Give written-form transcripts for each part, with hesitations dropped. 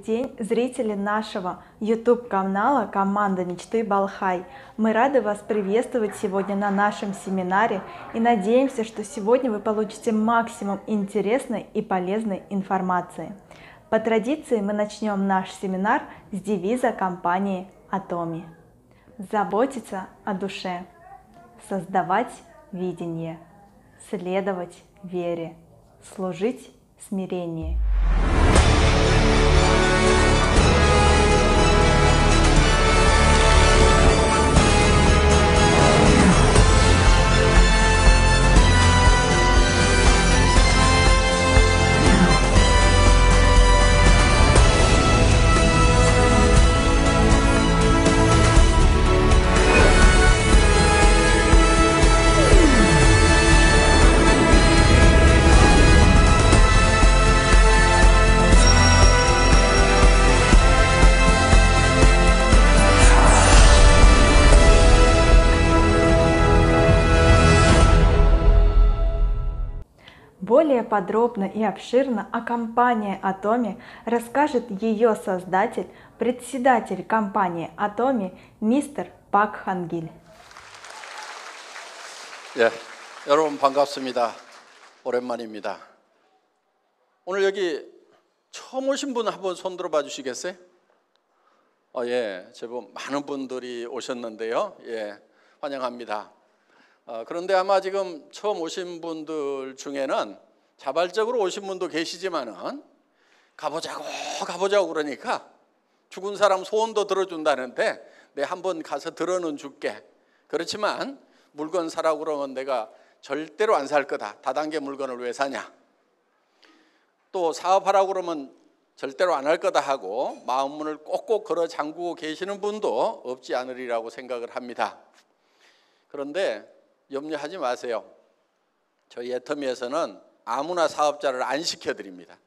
день, зрители нашего YouTube-канала «Команда мечты Балхай». Мы рады вас приветствовать сегодня на нашем семинаре и надеемся, что сегодня вы получите максимум интересной и полезной информации. По традиции мы начнем наш семинар с девиза компании Atomy. Заботиться о душе, создавать видение, следовать вере, служить смирение. Более подробно и обширно о компании Atomy расскажет ее создатель, председатель компании Atomy мистер Пак Хангиль. 예, 여러분 반갑습니다. 오랜만입니다. 오늘 여기 처음 오신 분 한번 손 들어봐 주시겠어요? 예, 제법 많은 분들이 오셨는데요. 예, 환영합니다. 그런데 아마 지금 처음 오신 분들 중에는 자발적으로 오신 분도 계시지만은 가보자고 그러니까 죽은 사람 소원도 들어준다는데 내 한번 가서 들어는 줄게. 그렇지만 물건 사라고 그러면 내가 절대로 안 살 거다. 다단계 물건을 왜 사냐. 또 사업하라고 그러면 절대로 안 할 거다 하고 마음문을 꼭꼭 걸어 잠그고 계시는 분도 없지 않으리라고 생각을 합니다. 그런데 염려하지 마세요. 저희 애터미에서는 아무나 사업자를 안 시켜드립니다.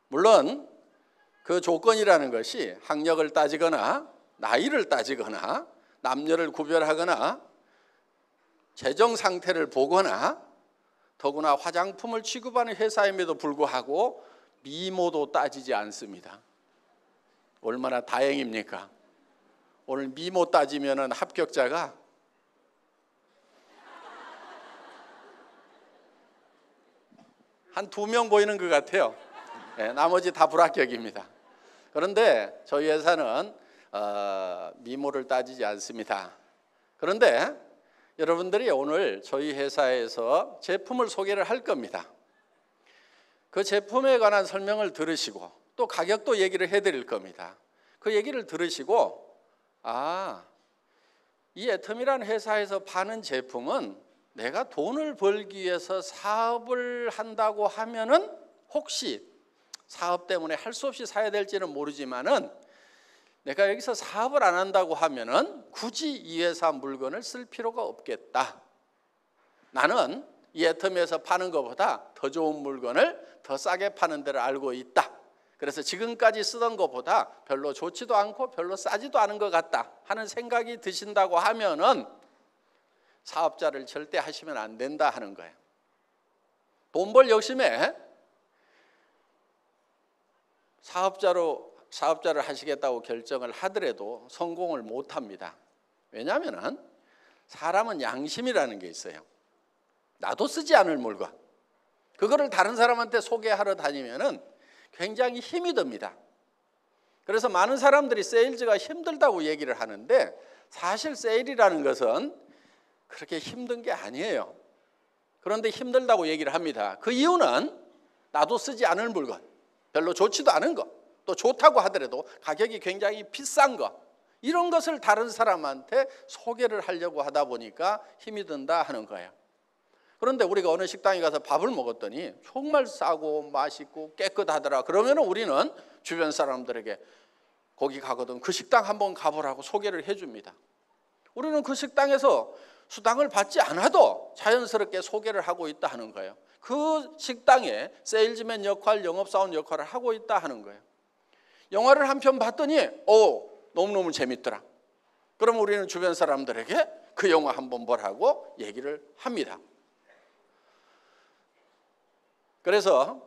물론 그 조건이라는 것이 학력을 따지거나 나이를 따지거나 남녀를 구별하거나 재정 상태를 보거나 더구나 화장품을 취급하는 회사임에도 불구하고 미모도 따지지 않습니다. 얼마나 다행입니까? 오늘 미모 따지면은 합격자가 한 2명 보이는 것 같아요. 네, 나머지 다 불합격입니다. 그런데 저희 회사는 미모를 따지지 않습니다. 그런데 여러분들이 오늘 저희 회사에서 제품을 소개를 할 겁니다. 그 제품에 관한 설명을 들으시고 또 가격도 얘기를 해드릴 겁니다. 그 얘기를 들으시고 이 애터미라는 회사에서 파는 제품은 내가 돈을 벌기 위해서 사업을 한다고 하면은 혹시 사업 때문에 할 수 없이 사야 될지는 모르지만은 내가 여기서 사업을 안 한다고 하면은 굳이 이 회사 물건을 쓸 필요가 없겠다. 나는 이 애터미에서 파는 것보다 더 좋은 물건을 더 싸게 파는 데를 알고 있다. 그래서 지금까지 쓰던 것보다 별로 좋지도 않고 별로 싸지도 않은 것 같다 하는 생각이 드신다고 하면은 사업자를 절대 하시면 안 된다 하는 거예요. 돈 벌 욕심에 사업자를 하시겠다고 결정을 하더라도 성공을 못 합니다. 왜냐하면 사람은 양심이라는 게 있어요. 나도 쓰지 않을 물건 그거를 다른 사람한테 소개하러 다니면은 굉장히 힘이 듭니다. 그래서 많은 사람들이 세일즈가 힘들다고 얘기를 하는데 사실 세일이라는 것은 그렇게 힘든 게 아니에요. 그런데 힘들다고 얘기를 합니다. 그 이유는 나도 쓰지 않을 물건, 별로 좋지도 않은 것, 또 좋다고 하더라도 가격이 굉장히 비싼 것, 이런 것을 다른 사람한테 소개를 하려고 하다 보니까 힘이 든다 하는 거예요. 그런데 우리가 어느 식당에 가서 밥을 먹었더니 정말 싸고 맛있고 깨끗하더라. 그러면 우리는 주변 사람들에게 거기 가거든 그 식당 한번 가보라고 소개를 해줍니다. 우리는 그 식당에서 수당을 받지 않아도 자연스럽게 소개를 하고 있다 하는 거예요. 그 식당에 세일즈맨 역할, 영업사원 역할을 하고 있다 하는 거예요. 영화를 한 편 봤더니 너무너무 재밌더라. 그럼 우리는 주변 사람들에게 그 영화 한번 보라고 얘기를 합니다. 그래서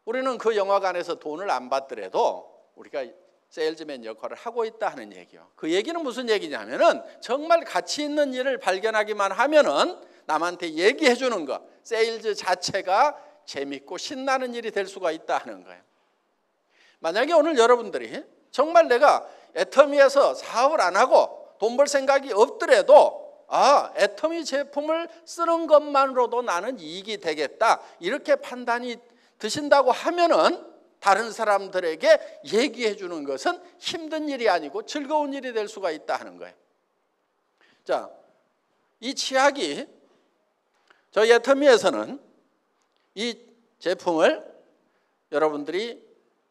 우리는 그 영화관에서 돈을 안 받더라도 우리가 세일즈맨 역할을 하고 있다 하는 얘기요. 그 얘기는 무슨 얘기냐면은 정말 가치 있는 일을 발견하기만 하면은 남한테 얘기해 주는 거, 세일즈 자체가 재밌고 신나는 일이 될 수가 있다 하는 거예요. 만약에 오늘 여러분들이 정말 내가 애터미에서 사업을 안 하고 돈 벌 생각이 없더라도 애터미 제품을 쓰는 것만으로도 나는 이익이 되겠다, 이렇게 판단이 드신다고 하면은 다른 사람들에게 얘기해 주는 것은 힘든 일이 아니고 즐거운 일이 될 수가 있다 하는 거예요. 자, 이 치약이 저희 애터미에서는 이 제품을 여러분들이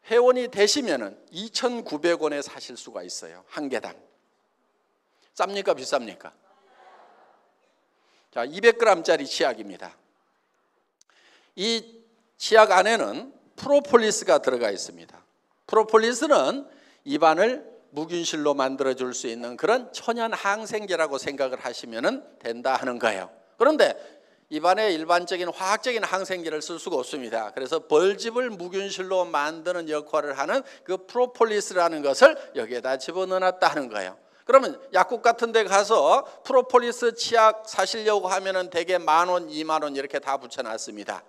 회원이 되시면은 2,900원에 사실 수가 있어요. 한 개당. 쌉니까 비쌉니까? 자, 200g짜리 치약입니다. 이 치약 안에는 프로폴리스가 들어가 있습니다. 프로폴리스는 입안을 무균실로 만들어줄 수 있는 그런 천연 항생제라고 생각을 하시면 된다 하는 거예요. 그런데 입안에 일반적인 화학적인 항생제를 쓸 수가 없습니다. 그래서 벌집을 무균실로 만드는 역할을 하는 그 프로폴리스라는 것을 여기에다 집어넣어놨다 하는 거예요. 그러면 약국 같은 데 가서 프로폴리스 치약 사시려고 하면은 대개 10,000원, 20,000원 이렇게 다 붙여놨습니다.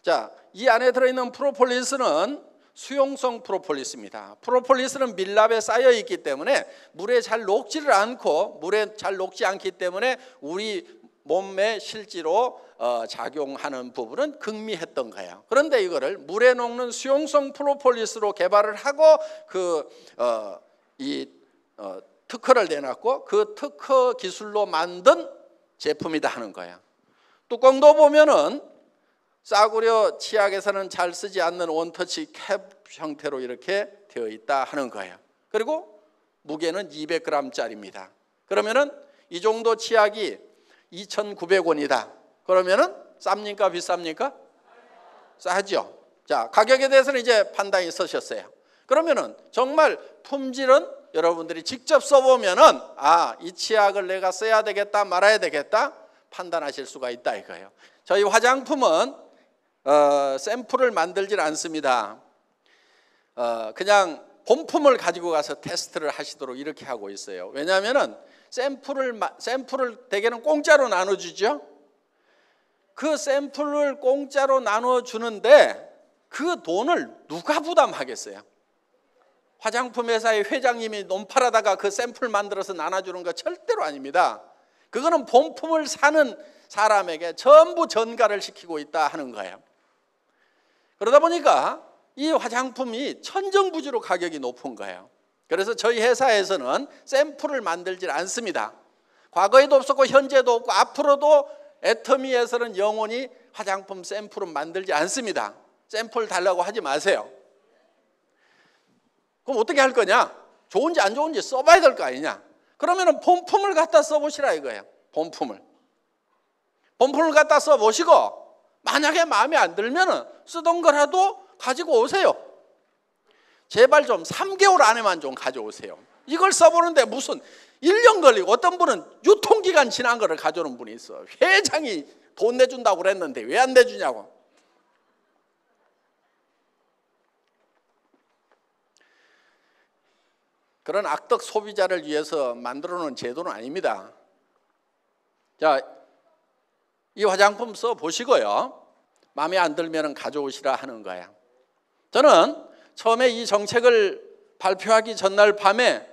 자, 이 안에 들어있는 프로폴리스는 수용성 프로폴리스입니다. 프로폴리스는 밀랍에 쌓여 있기 때문에 물에 잘 녹지를 않고, 물에 잘 녹지 않기 때문에 우리 몸에 실제로 작용하는 부분은 극미했던 거예요. 그런데 이거를 물에 녹는 수용성 프로폴리스로 개발을 하고 특허를 내놨고 그 특허 기술로 만든 제품이다 하는 거예요. 뚜껑도 보면은 싸구려 치약에서는 잘 쓰지 않는 원터치 캡 형태로 이렇게 되어 있다 하는 거예요. 그리고 무게는 200g짜리입니다. 그러면은 이 정도 치약이 2,900원이다. 그러면은 쌉니까 비쌉니까? 싸죠. 자, 가격에 대해서는 이제 판단이 서셨어요. 그러면은 정말 품질은 여러분들이 직접 써보면은 이 치약을 내가 써야 되겠다 말아야 되겠다 판단하실 수가 있다 이거예요. 저희 화장품은 샘플을 만들질 않습니다. 그냥 본품을 가지고 가서 테스트를 하시도록 이렇게 하고 있어요. 왜냐하면은 샘플을 대개는 공짜로 나눠주죠. 그 샘플을 공짜로 나눠주는데 그 돈을 누가 부담하겠어요? 화장품 회사의 회장님이 논팔하다가 그 샘플 만들어서 나눠주는 거 절대로 아닙니다. 그거는 본품을 사는 사람에게 전부 전가를 시키고 있다 하는 거예요. 그러다 보니까 이 화장품이 천정부지로 가격이 높은 거예요. 그래서 저희 회사에서는 샘플을 만들질 않습니다. 과거에도 없었고 현재도 없고 앞으로도 애터미에서는 영원히 화장품 샘플은 만들지 않습니다. 샘플 달라고 하지 마세요. 그럼 어떻게 할 거냐? 좋은지 안 좋은지 써봐야 될 거 아니냐? 그러면 본품을 갖다 써보시라 이거예요. 본품을 갖다 써보시고 만약에 마음에 안 들면 쓰던 거라도 가지고 오세요. 제발 좀 3개월 안에만 좀 가져오세요. 이걸 써보는데 무슨 1년 걸리고, 어떤 분은 유통기간 지난 거를 가져오는 분이 있어. 회장이 돈 내준다고 그랬는데 왜 안 내주냐고. 그런 악덕 소비자를 위해서 만들어 놓은 제도는 아닙니다. 자, 이 화장품 써보시고요. 마음에 안 들면 가져오시라 하는 거야. 저는 처음에 이 정책을 발표하기 전날 밤에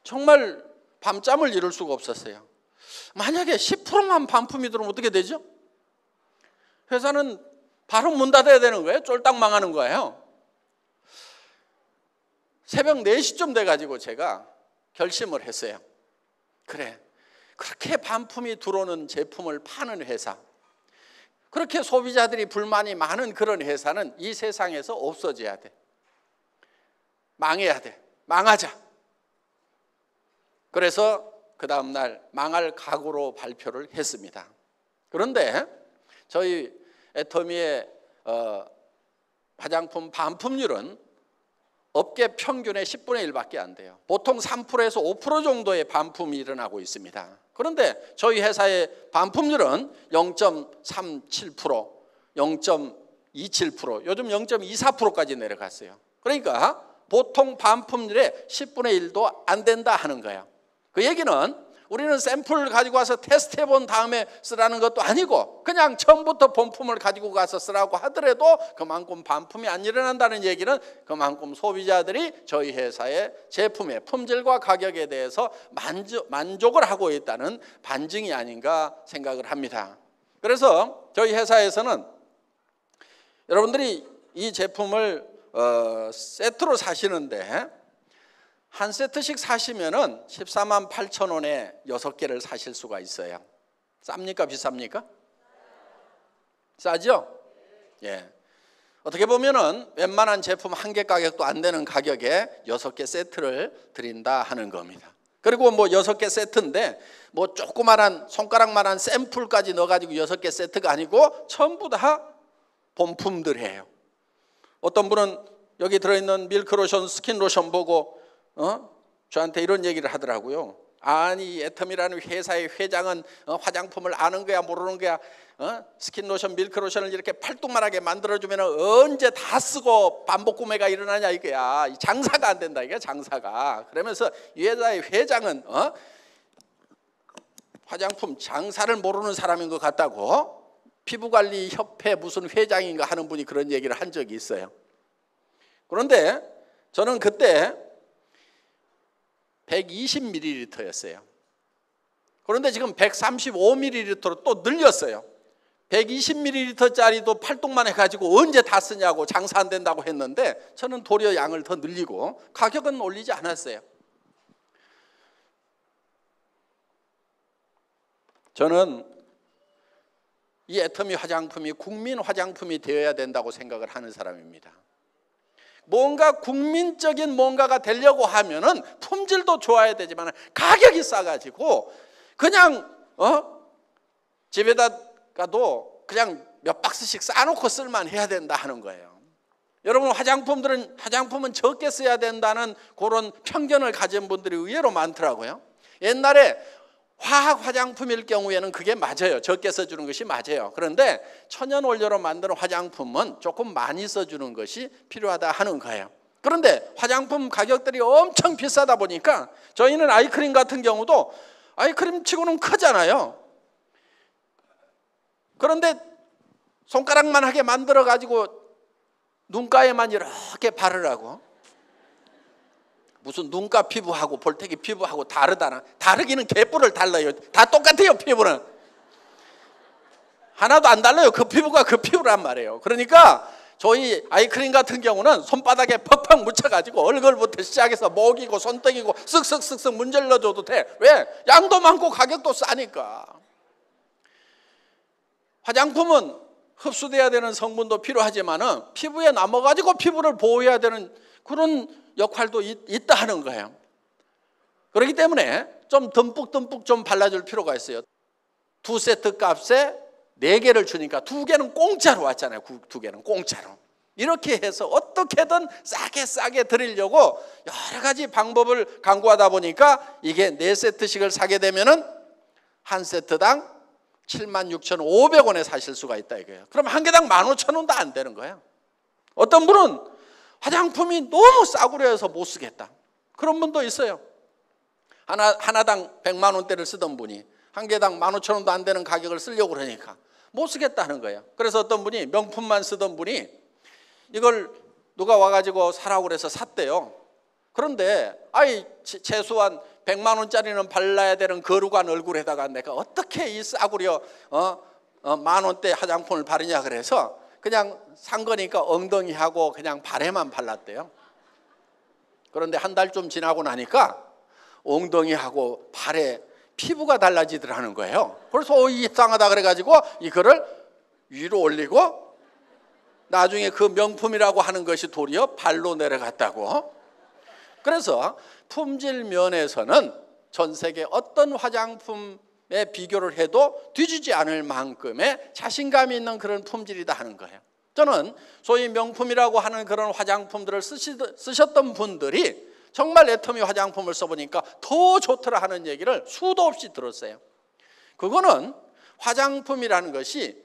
정말 밤잠을 이룰 수가 없었어요. 만약에 10%만 반품이 들어오면 어떻게 되죠? 회사는 바로 문 닫아야 되는 거예요. 쫄딱 망하는 거예요. 새벽 4시쯤 돼가지고 제가 결심을 했어요. 그래, 그렇게 반품이 들어오는 제품을 파는 회사, 그렇게 소비자들이 불만이 많은 그런 회사는 이 세상에서 없어져야 돼. 망해야 돼. 망하자. 그래서 그 다음날 망할 각오로 발표를 했습니다. 그런데 저희 애터미의 화장품 반품률은 업계 평균의 10분의 1밖에 안 돼요. 보통 3%에서 5% 정도의 반품이 일어나고 있습니다. 그런데 저희 회사의 반품률은 0.37%, 0.27%, 요즘 0.24%까지 내려갔어요. 그러니까 보통 반품률의 10분의 1도 안 된다 하는 거예요. 그 얘기는 우리는 샘플을 가지고 와서 테스트해 본 다음에 쓰라는 것도 아니고 그냥 처음부터 본품을 가지고 가서 쓰라고 하더라도 그만큼 반품이 안 일어난다는 얘기는 그만큼 소비자들이 저희 회사의 제품의 품질과 가격에 대해서 만족을 하고 있다는 반증이 아닌가 생각을 합니다. 그래서 저희 회사에서는 여러분들이 이 제품을 세트로 사시는데 한 세트씩 사시면은 14만 8천 원에 6개를 사실 수가 있어요. 쌉니까? 비쌉니까? 싸죠? 예. 어떻게 보면은 웬만한 제품 한 개 가격도 안 되는 가격에 6개 세트를 드린다 하는 겁니다. 그리고 뭐 6개 세트인데 뭐 조그만한 손가락만한 샘플까지 넣어가지고 6개 세트가 아니고 전부 다 본품들이에요. 어떤 분은 여기 들어있는 밀크로션, 스킨로션 보고 저한테 이런 얘기를 하더라고요. 아니 애텀이라는 회사의 회장은 화장품을 아는 거야 모르는 거야. 스킨로션, 밀크로션을 이렇게 팔뚝만하게 만들어주면 언제 다 쓰고 반복 구매가 일어나냐 이거야. 장사가 안 된다 이게 장사가. 그러면서 이 회사의 회장은 화장품 장사를 모르는 사람인 것 같다고 피부관리협회 무슨 회장인가 하는 분이 그런 얘기를 한 적이 있어요. 그런데 저는 그때 120ml였어요. 그런데 지금 135ml로 또 늘렸어요. 120ml짜리도 팔뚝만 해가지고 언제 다 쓰냐고 장사 안 된다고 했는데 저는 도리어 양을 더 늘리고 가격은 올리지 않았어요. 저는 이 애터미 화장품이 국민 화장품이 되어야 된다고 생각을 하는 사람입니다. 뭔가 국민적인 뭔가가 되려고 하면은 품질도 좋아야 되지만 가격이 싸가지고 그냥 집에다가도 그냥 몇 박스씩 싸놓고 쓸만 해야 된다 하는 거예요. 여러분 화장품은 적게 써야 된다는 그런 편견을 가진 분들이 의외로 많더라고요. 옛날에 화학 화장품일 경우에는 그게 맞아요. 적게 써주는 것이 맞아요. 그런데 천연 원료로 만드는 화장품은 조금 많이 써주는 것이 필요하다 하는 거예요. 그런데 화장품 가격들이 엄청 비싸다 보니까 저희는 아이크림 같은 경우도 아이크림 치고는 크잖아요. 그런데 손가락만 하게 만들어 가지고 눈가에만 이렇게 바르라고. 무슨 눈가 피부하고 볼태기 피부하고 다르기는 개뿔을 달라요. 다 똑같아요. 피부는 하나도 안 달라요. 그 피부가 그 피부란 말이에요. 그러니까 저희 아이크림 같은 경우는 손바닥에 팍팍 묻혀가지고 얼굴부터 시작해서 목이고 손등이고 쓱쓱쓱쓱 문질러줘도 돼. 왜? 양도 많고 가격도 싸니까. 화장품은 흡수돼야 되는 성분도 필요하지만은 피부에 남아가지고 피부를 보호해야 되는 그런 역할도 있다 하는 거예요. 그렇기 때문에 좀 듬뿍듬뿍 좀 발라줄 필요가 있어요. 2세트 값에 4개를 주니까 2개는 공짜로 왔잖아요. 2개는 공짜로. 이렇게 해서 어떻게든 싸게 드리려고 여러 가지 방법을 강구하다 보니까 이게 4세트씩을 사게 되면은 한 세트당 76,500원에 사실 수가 있다 이거예요. 그럼 한 개당 15,000원도 안 되는 거예요. 어떤 분은 화장품이 너무 싸구려해서 못 쓰겠다. 그런 분도 있어요. 하나당 100만 원대를 쓰던 분이 한 개당 15,000원도 안 되는 가격을 쓰려고 그러니까 못 쓰겠다는 거예요. 그래서 어떤 분이 명품만 쓰던 분이 이걸 누가 와가지고 사라고 그래서 샀대요. 그런데 최소한 100만 원짜리는 발라야 되는 거룩한 얼굴에다가 내가 어떻게 이 싸구려 만 원대 화장품을 바르냐 그래서 그냥 산 거니까 엉덩이하고 그냥 발에만 발랐대요. 그런데 한 달쯤 지나고 나니까 엉덩이하고 발에 피부가 달라지더라는 거예요. 그래서 이상하다 그래가지고 이거를 위로 올리고 나중에 그 명품이라고 하는 것이 도리어 발로 내려갔다고. 그래서 품질 면에서는 전 세계 어떤 화장품에 비교를 해도 뒤지지 않을 만큼의 자신감이 있는 그런 품질이다 하는 거예요. 저는 소위 명품이라고 하는 그런 화장품들을 쓰셨던 분들이 정말 애터미 화장품을 써보니까 더 좋더라 하는 얘기를 수도 없이 들었어요. 그거는 화장품이라는 것이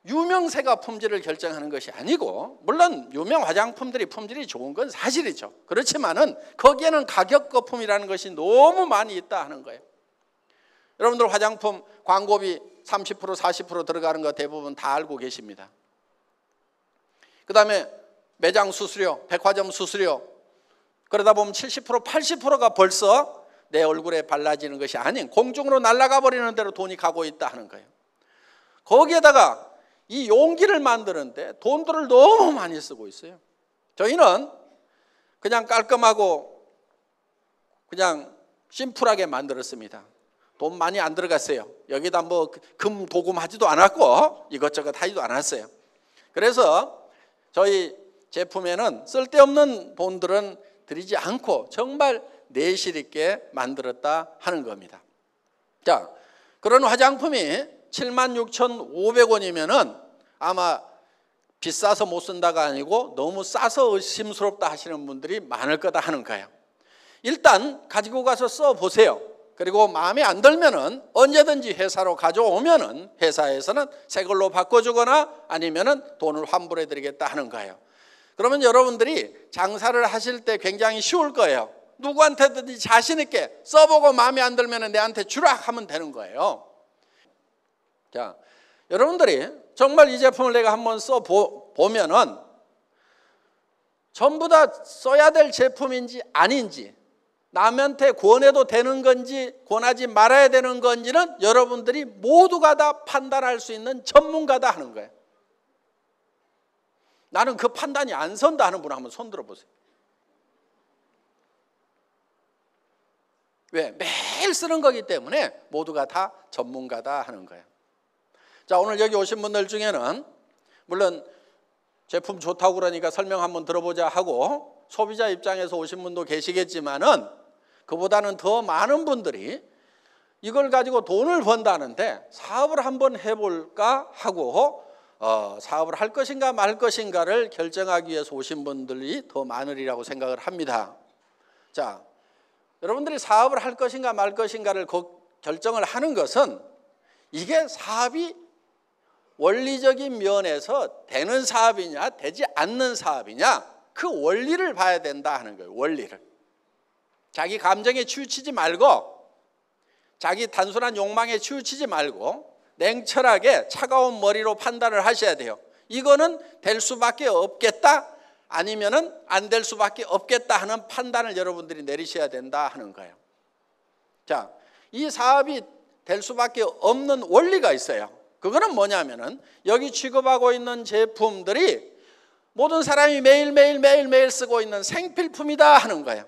유명세가 품질을 결정하는 것이 아니고, 물론 유명 화장품들이 품질이 좋은 건 사실이죠. 그렇지만은 거기에는 가격 거품이라는 것이 너무 많이 있다 하는 거예요. 여러분들 화장품 광고비 30% 40% 들어가는 거 대부분 다 알고 계십니다. 그 다음에 매장 수수료, 백화점 수수료, 그러다 보면 70% 80%가 벌써 내 얼굴에 발라지는 것이 아닌 공중으로 날아가 버리는 대로 돈이 가고 있다 하는 거예요. 거기에다가 이 용기를 만드는데 돈들을 너무 많이 쓰고 있어요. 저희는 그냥 깔끔하고 그냥 심플하게 만들었습니다. 돈 많이 안 들어갔어요. 여기다 뭐 금 도금하지도 않았고 이것저것 하지도 않았어요. 그래서 저희 제품에는 쓸데없는 돈들은 들이지 않고 정말 내실 있게 만들었다 하는 겁니다. 자, 그런 화장품이 76,500원이면은 아마 비싸서 못 쓴다가 아니고 너무 싸서 의심스럽다 하시는 분들이 많을 거다 하는 거예요. 일단 가지고 가서 써보세요. 그리고 마음에 안 들면은 언제든지 회사로 가져오면은 회사에서는 새 걸로 바꿔주거나 아니면은 돈을 환불해 드리겠다 하는 거예요. 그러면 여러분들이 장사를 하실 때 굉장히 쉬울 거예요. 누구한테든지 자신 있게 써보고 마음에 안 들면은 내한테 주라 하면 되는 거예요. 자, 여러분들이 정말 이 제품을 내가 한번 써보면은 전부 다 써야 될 제품인지 아닌지, 남한테 권해도 되는 건지 권하지 말아야 되는 건지는 여러분들이 모두가 다 판단할 수 있는 전문가다 하는 거예요. 나는 그 판단이 안 선다 하는 분 한번 손 들어보세요. 왜? 매일 쓰는 거기 때문에 모두가 다 전문가다 하는 거예요. 자, 오늘 여기 오신 분들 중에는 물론 제품 좋다고 그러니까 설명 한번 들어보자 하고 소비자 입장에서 오신 분도 계시겠지만은 그보다는 더 많은 분들이 이걸 가지고 돈을 번다는데 사업을 한번 해볼까 하고 사업을 할 것인가 말 것인가를 결정하기 위해서 오신 분들이 더 많으리라고 생각을 합니다. 자, 여러분들이 사업을 할 것인가 말 것인가를 결정을 하는 것은 이게 사업이 원리적인 면에서 되는 사업이냐 되지 않는 사업이냐 그 원리를 봐야 된다 하는 거예요. 원리를. 자기 감정에 치우치지 말고 자기 단순한 욕망에 치우치지 말고 냉철하게 차가운 머리로 판단을 하셔야 돼요. 이거는 될 수밖에 없겠다 아니면은 안 될 수밖에 없겠다 하는 판단을 여러분들이 내리셔야 된다 하는 거예요. 자, 이 사업이 될 수밖에 없는 원리가 있어요. 그거는 뭐냐면은 여기 취급하고 있는 제품들이 모든 사람이 매일 쓰고 있는 생필품이다 하는 거예요.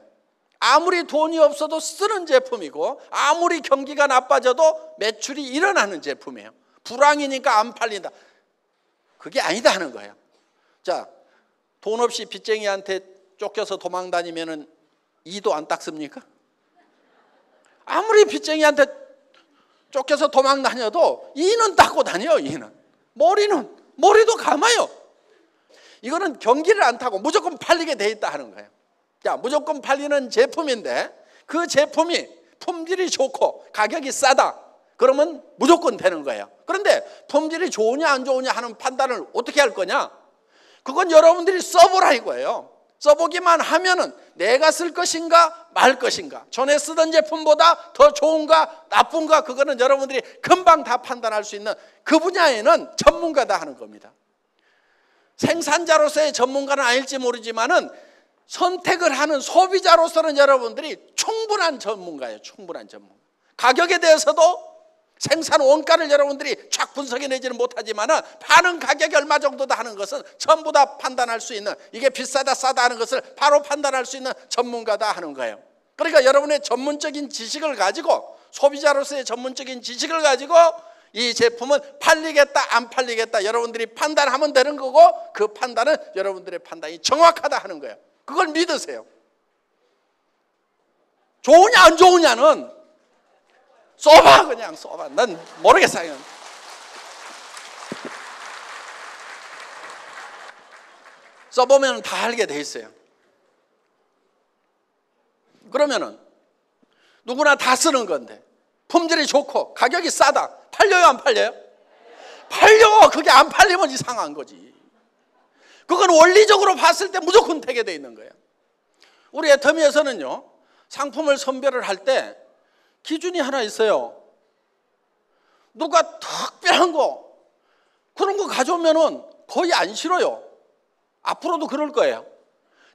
아무리 돈이 없어도 쓰는 제품이고 아무리 경기가 나빠져도 매출이 일어나는 제품이에요. 불황이니까 안 팔린다. 그게 아니다 하는 거예요. 자, 돈 없이 빚쟁이한테 쫓겨서 도망 다니면은 이도 안 닦습니까? 아무리 빚쟁이한테 쫓겨서 도망 다녀도 이는 닦고 다녀요. 이는 머리도 감아요. 이거는 경기를 안 타고 무조건 팔리게 돼 있다 하는 거예요. 자, 무조건 팔리는 제품인데 그 제품이 품질이 좋고 가격이 싸다 그러면 무조건 되는 거예요. 그런데 품질이 좋으냐 안 좋으냐 하는 판단을 어떻게 할 거냐? 그건 여러분들이 써보라 이거예요. 써보기만 하면은 내가 쓸 것인가 말 것인가, 전에 쓰던 제품보다 더 좋은가 나쁜가, 그거는 여러분들이 금방 다 판단할 수 있는 그 분야에는 전문가다 하는 겁니다. 생산자로서의 전문가는 아닐지 모르지만은 선택을 하는 소비자로서는 여러분들이 충분한 전문가예요. 충분한 전문가. 가격에 대해서도 생산 원가를 여러분들이 쫙 분석해내지는 못하지만은 파는 가격이 얼마 정도다 하는 것은 전부 다 판단할 수 있는, 이게 비싸다 싸다 하는 것을 바로 판단할 수 있는 전문가다 하는 거예요. 그러니까 여러분의 전문적인 지식을 가지고, 소비자로서의 전문적인 지식을 가지고 이 제품은 팔리겠다 안 팔리겠다 여러분들이 판단하면 되는 거고, 그 판단은 여러분들의 판단이 정확하다 하는 거예요. 그걸 믿으세요. 좋으냐 안 좋으냐는 써봐, 그냥 써봐. 난 모르겠어요. 써보면 다 알게 돼 있어요. 그러면은 누구나 다 쓰는 건데 품질이 좋고 가격이 싸다, 팔려요 안 팔려요? 팔려. 그게 안 팔리면 이상한 거지. 그건 원리적으로 봤을 때 무조건 되게 돼 있는 거예요. 우리 애터미에서는요, 상품을 선별을 할 때 기준이 하나 있어요. 누가 특별한 거, 그런 거 가져오면은 거의 안 싫어요. 앞으로도 그럴 거예요.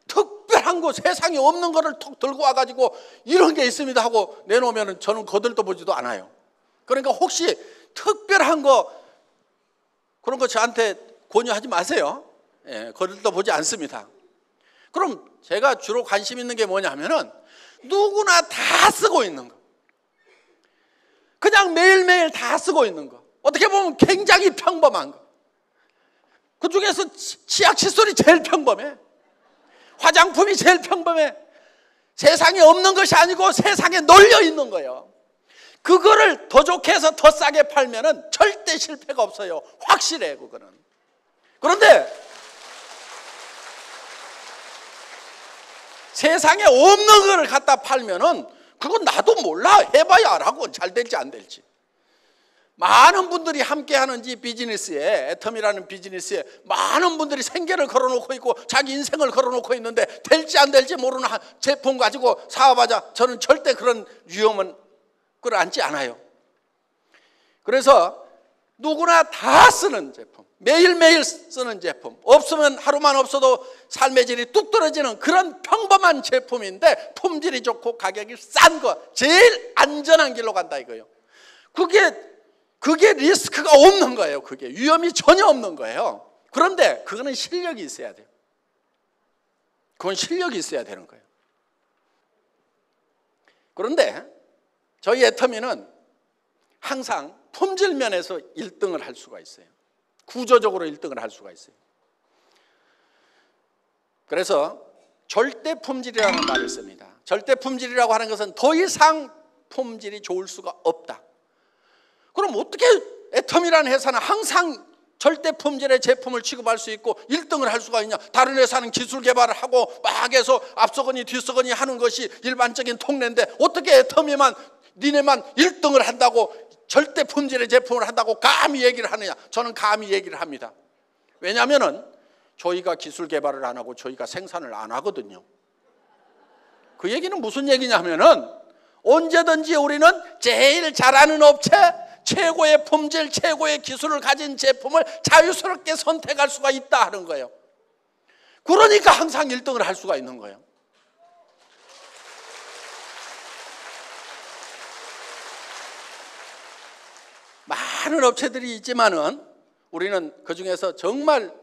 특별한 거, 세상에 없는 거를 톡 들고 와가지고 이런 게 있습니다 하고 내놓으면은 저는 거들떠 보지도 않아요. 그러니까 혹시 특별한 거, 그런 거 저한테 권유하지 마세요. 예, 거들떠 보지 않습니다. 그럼 제가 주로 관심 있는 게 뭐냐면은 누구나 다 쓰고 있는 거, 그냥 매일매일 다 쓰고 있는 거, 어떻게 보면 굉장히 평범한 거. 그 중에서 치약 칫솔이 제일 평범해. 화장품이 제일 평범해. 세상에 없는 것이 아니고 세상에 널려 있는 거예요. 그거를 더 좋게 해서 더 싸게 팔면은 절대 실패가 없어요. 확실해, 그거는. 그런데 세상에 없는 거를 갖다 팔면은 그건 나도 몰라. 해봐야 알아고 잘 될지 안 될지. 많은 분들이 함께하는 이 비즈니스에, 애텀이라는 비즈니스에 많은 분들이 생계를 걸어놓고 있고 자기 인생을 걸어놓고 있는데 될지 안 될지 모르는 제품 가지고 사업하자, 저는 절대 그런 위험은 끌어안지 않아요. 그래서 누구나 다 쓰는 제품, 매일매일 쓰는 제품, 없으면 하루만 없어도 삶의 질이 뚝 떨어지는 그런 평범한 제품인데 품질이 좋고 가격이 싼 거, 제일 안전한 길로 간다 이거예요. 그게 리스크가 없는 거예요. 그게 위험이 전혀 없는 거예요. 그런데 그거는 실력이 있어야 돼요. 그건 실력이 있어야 되는 거예요. 그런데 저희 애터미는 항상 품질 면에서 1등을 할 수가 있어요. 구조적으로 1등을 할 수가 있어요. 그래서 절대 품질이라는 말을 씁니다. 절대 품질이라고 하는 것은 더 이상 품질이 좋을 수가 없다. 그럼 어떻게 애텀이라는 회사는 항상 절대 품질의 제품을 취급할 수 있고 1등을 할 수가 있냐? 다른 회사는 기술 개발을 하고 막 해서 앞서거니 뒤서거니 하는 것이 일반적인 통례인데 어떻게 애텀이만, 니네만 1등을 한다고, 절대 품질의 제품을 한다고 감히 얘기를 하느냐? 저는 감히 얘기를 합니다. 왜냐하면은 저희가 기술 개발을 안 하고 저희가 생산을 안 하거든요. 그 얘기는 무슨 얘기냐면은 언제든지 우리는 제일 잘하는 업체, 최고의 품질, 최고의 기술을 가진 제품을 자유스럽게 선택할 수가 있다 하는 거예요. 그러니까 항상 1등을 할 수가 있는 거예요. 많은 업체들이 있지만은 우리는 그 중에서 정말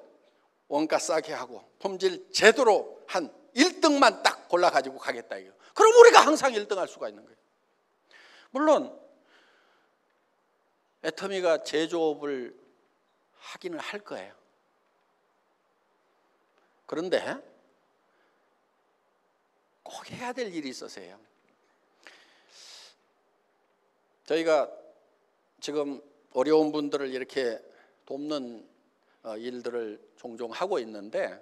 원가 싸게 하고 품질 제대로 한 1등만 딱 골라가지고 가겠다 이거. 그럼 우리가 항상 1등 할 수가 있는 거예요. 물론 애터미가 제조업을 하기는 할 거예요. 그런데 꼭 해야 될 일이 있어서요. 저희가 지금 어려운 분들을 이렇게 돕는 일들을 종종 하고 있는데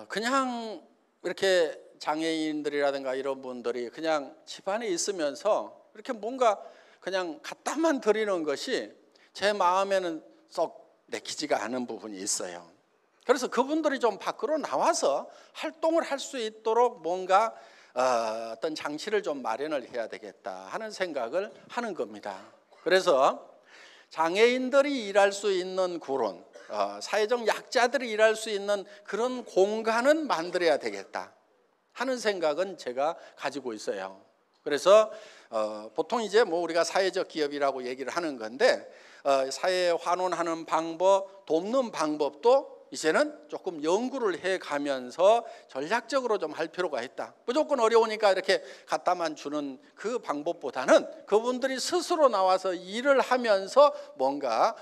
그냥 이렇게 장애인들이라든가 이런 분들이 그냥 집안에 있으면서 이렇게 뭔가 그냥 갖다만 드리는 것이 제 마음에는 썩 내키지가 않은 부분이 있어요. 그래서 그분들이 좀 밖으로 나와서 활동을 할 수 있도록 뭔가 어떤 장치를 좀 마련을 해야 되겠다 하는 생각을 하는 겁니다. 그래서 장애인들이 일할 수 있는 그런 사회적 약자들이 일할 수 있는 그런 공간은 만들어야 되겠다 하는 생각은 제가 가지고 있어요. 그래서 보통 이제 뭐 우리가 사회적 기업이라고 얘기를 하는 건데 사회에 환원하는 방법, 돕는 방법도 이제는 조금 연구를 해가면서 전략적으로 좀 할 필요가 있다. 무조건 어려우니까 이렇게 갖다만 주는 그 방법보다는 그분들이 스스로 나와서 일을 하면서 뭔가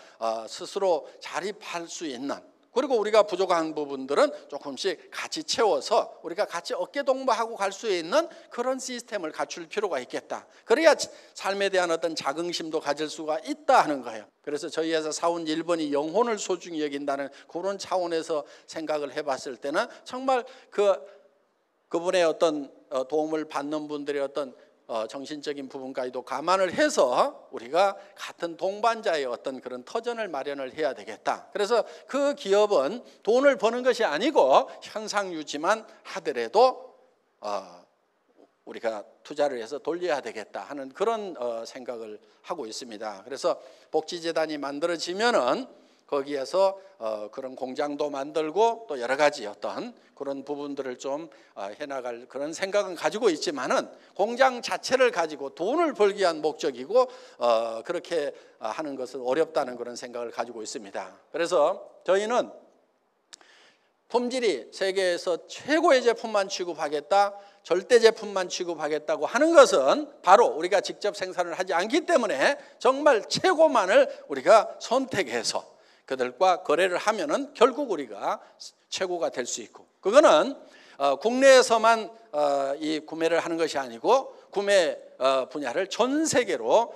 스스로 자립할 수 있는, 그리고 우리가 부족한 부분들은 조금씩 같이 채워서 우리가 같이 어깨동무하고 갈 수 있는 그런 시스템을 갖출 필요가 있겠다. 그래야 삶에 대한 어떤 자긍심도 가질 수가 있다 하는 거예요. 그래서 저희 회사 사원 1번이 영혼을 소중히 여긴다는 그런 차원에서 생각을 해봤을 때는 정말 그분의 어떤 도움을 받는 분들의 어떤 정신적인 부분까지도 감안을 해서 우리가 같은 동반자의 어떤 그런 터전을 마련을 해야 되겠다. 그래서 그 기업은 돈을 버는 것이 아니고 현상 유지만 하더라도 우리가 투자를 해서 돌려야 되겠다 하는 그런 생각을 하고 있습니다. 그래서 복지재단이 만들어지면은 거기에서 그런 공장도 만들고 또 여러 가지 어떤 그런 부분들을 좀 해나갈 그런 생각은 가지고 있지만은 공장 자체를 가지고 돈을 벌기 위한 목적이고 그렇게 하는 것은 어렵다는 그런 생각을 가지고 있습니다. 그래서 저희는 품질이 세계에서 최고의 제품만 취급하겠다, 절대 제품만 취급하겠다고 하는 것은 바로 우리가 직접 생산을 하지 않기 때문에 정말 최고만을 우리가 선택해서 그들과 거래를 하면은 결국 우리가 최고가 될 수 있고, 그거는 국내에서만 이 구매를 하는 것이 아니고 구매 분야를 전 세계로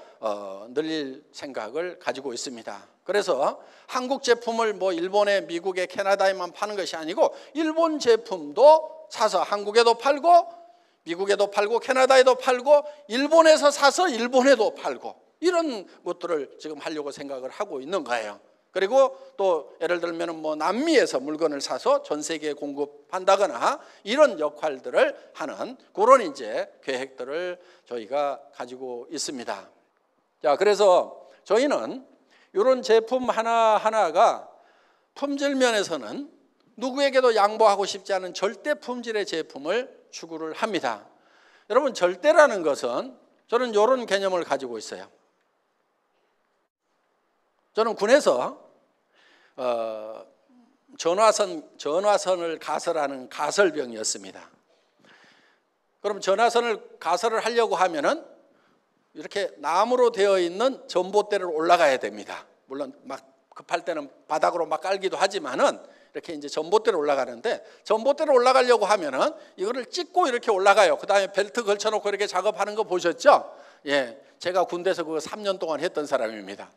늘릴 생각을 가지고 있습니다. 그래서 한국 제품을 뭐 일본에, 미국에, 캐나다에만 파는 것이 아니고 일본 제품도 사서 한국에도 팔고 미국에도 팔고 캐나다에도 팔고 일본에서 사서 일본에도 팔고 이런 것들을 지금 하려고 생각을 하고 있는 거예요. 그리고 또 예를 들면 뭐 남미에서 물건을 사서 전 세계에 공급한다거나 이런 역할들을 하는 그런 이제 계획들을 저희가 가지고 있습니다. 자, 그래서 저희는 이런 제품 하나하나가 품질 면에서는 누구에게도 양보하고 싶지 않은 절대 품질의 제품을 추구를 합니다. 여러분, 절대라는 것은 저는 이런 개념을 가지고 있어요. 저는 군에서 전화선을 가설하는 가설병이었습니다. 그럼 전화선을 가설을 하려고 하면은 이렇게 나무로 되어 있는 전봇대를 올라가야 됩니다. 물론 막 급할 때는 바닥으로 막 깔기도 하지만은 이렇게 이제 전봇대로 올라가는데, 전봇대로 올라가려고 하면은 이거를 찍고 이렇게 올라가요. 그 다음에 벨트 걸쳐놓고 이렇게 작업하는 거 보셨죠? 예, 제가 군대에서 그거 3년 동안 했던 사람입니다.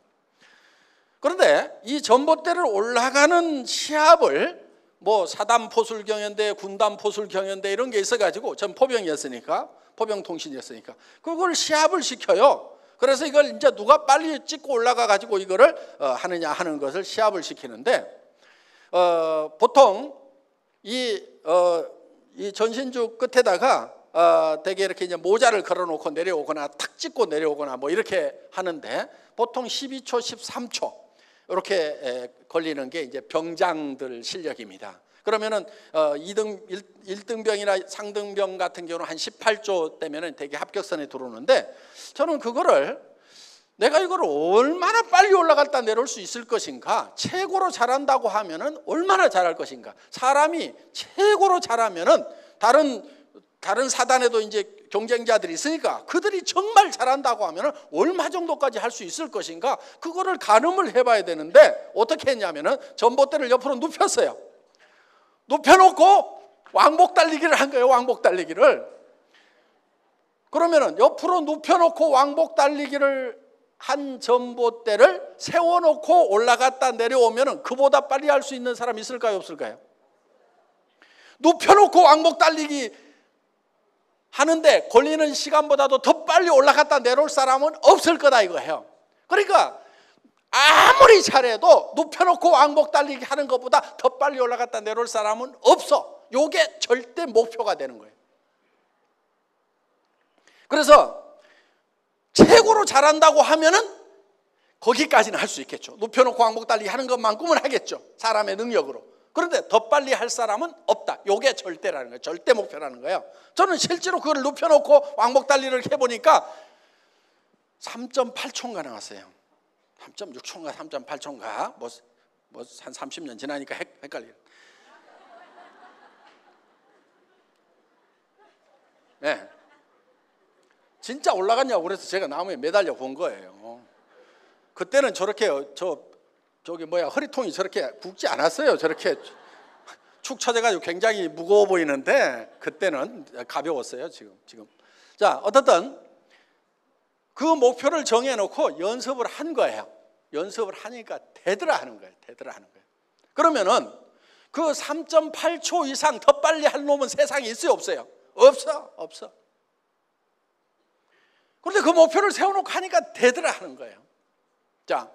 그런데 이 전봇대를 올라가는 시합을 뭐 사단 포술 경연대, 군단 포술 경연대 이런 게 있어가지고, 전 포병이었으니까, 포병통신이었으니까 그걸 시합을 시켜요. 그래서 이걸 이제 누가 빨리 찍고 올라가 가지고 이거를 하느냐 하는 것을 시합을 시키는데, 보통 이 전신주 끝에다가 되게 이렇게 이제 모자를 걸어놓고 내려오거나 탁 찍고 내려오거나 뭐 이렇게 하는데, 보통 12초, 13초 이렇게 걸리는 게 이제 병장들 실력입니다. 그러면은 1등병이나 상등병 같은 경우는 한 18조 되면은 되게 합격선에 들어오는데, 저는 그거를 내가 이걸 얼마나 빨리 올라갔다 내려올 수 있을 것인가, 최고로 잘한다고 하면은 얼마나 잘할 것인가, 사람이 최고로 잘하면은 다른 사단에도 이제 경쟁자들이 있으니까 그들이 정말 잘한다고 하면은 얼마 정도까지 할 수 있을 것인가, 그거를 가늠을 해봐야 되는데 어떻게 했냐면은 전봇대를 옆으로 눕혔어요. 눕혀놓고 왕복 달리기를 한 거예요. 왕복 달리기를. 그러면은 옆으로 눕혀놓고 왕복 달리기를 한 전봇대를 세워놓고 올라갔다 내려오면은 그보다 빨리 할 수 있는 사람 있을까요, 없을까요? 눕혀놓고 왕복 달리기 하는데 걸리는 시간보다도 더 빨리 올라갔다 내려올 사람은 없을 거다 이거예요. 그러니까 아무리 잘해도 눕혀놓고 왕복 달리기 하는 것보다 더 빨리 올라갔다 내려올 사람은 없어. 이게 절대 목표가 되는 거예요. 그래서 최고로 잘한다고 하면은 거기까지는 할 수 있겠죠. 눕혀놓고 왕복 달리기 하는 것만큼은 하겠죠, 사람의 능력으로. 그런데 더 빨리 할 사람은 없다. 이게 절대라는 거예요. 절대 목표라는 거예요. 저는 실제로 그걸 눕혀놓고 왕복 달리기를 해보니까 3.8초인가 나왔어요. 3.6초인가 3.8초인가 뭐 한 30년 지나니까 헷갈려요. 네. 진짜 올라갔냐고 그래서 제가 나무에 매달려 본 거예요. 그때는 저렇게 저기 허리통이 저렇게 굵지 않았어요. 저렇게 축 처져가지고 굉장히 무거워 보이는데 그때는 가벼웠어요. 지금. 자, 어떻든 그 목표를 정해놓고 연습을 한 거예요. 연습을 하니까 되더라 하는 거예요. 그러면은 그 3.8초 이상 더 빨리 할 놈은 세상에 있어요, 없어요? 없어. 그런데 그 목표를 세워놓고 하니까 되더라 하는 거예요. 자,